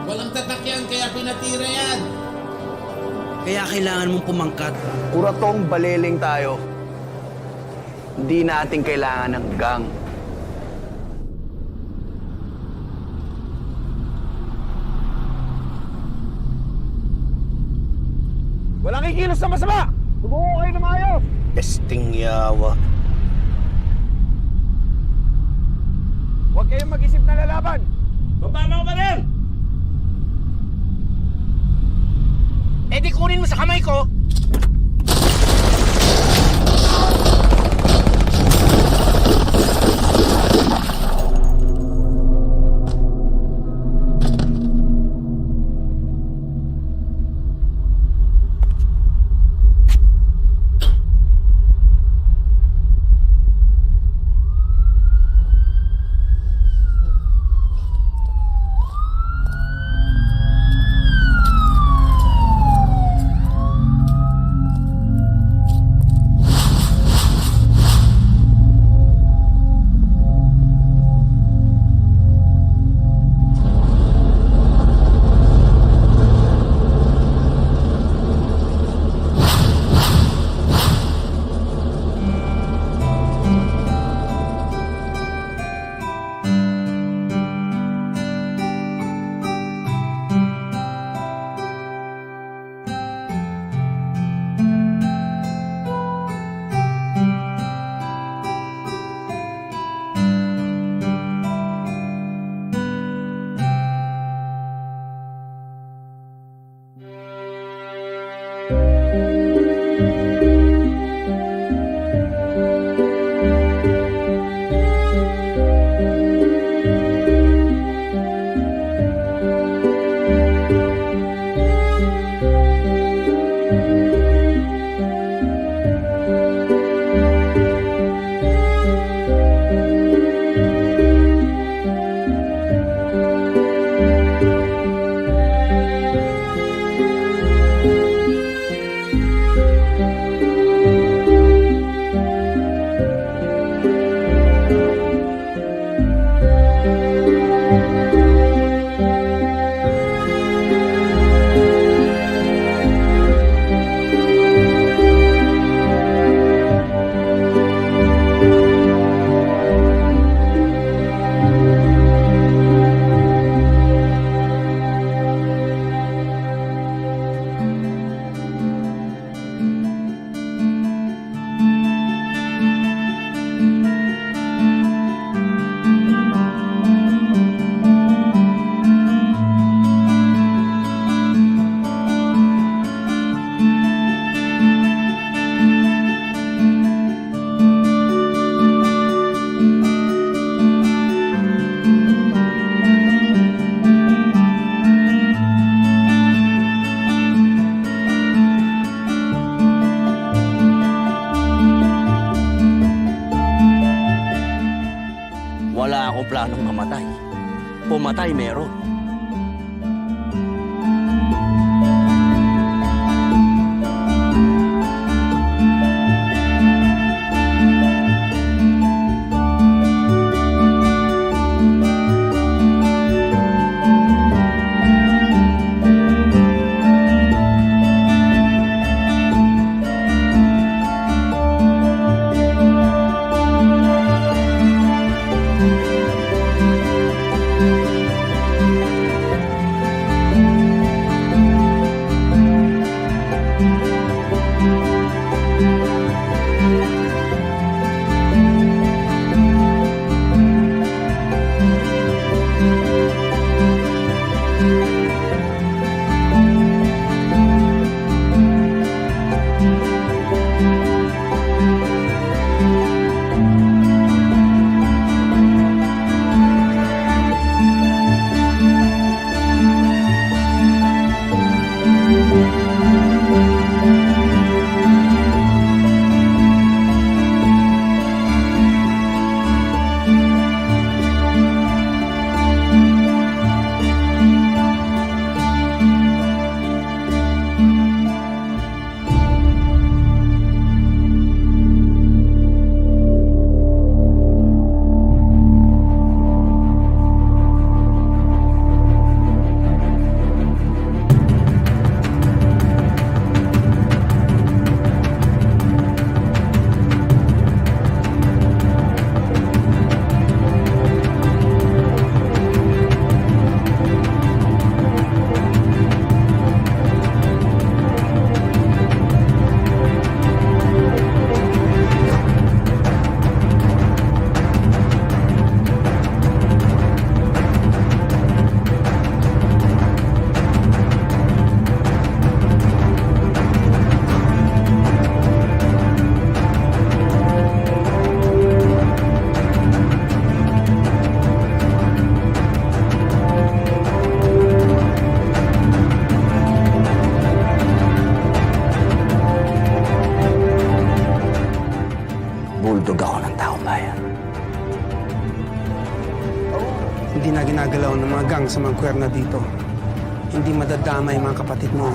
Speaker 22: Walang tatakyan kaya pinatira yan.
Speaker 15: Kaya kailangan mong pumangkat.
Speaker 13: Kuratong baliling tayo. Hindi natin kailangan ng gang.
Speaker 20: Walang kikilos na masama! Subuko kayo na maayos!
Speaker 13: Pesting yawa.
Speaker 20: Huwag kayong mag-isip na lalaban!
Speaker 10: Baba mo ba rin? Eh di kunin mo sa kamay ko.
Speaker 14: akong planong mamatay. Pumatay meron. Bulldog ako ng taong bayan.
Speaker 1: Hindi na ginagalaw ng mga gang sa mga kwerna dito. Hindi madadama yung mga kapatid mo.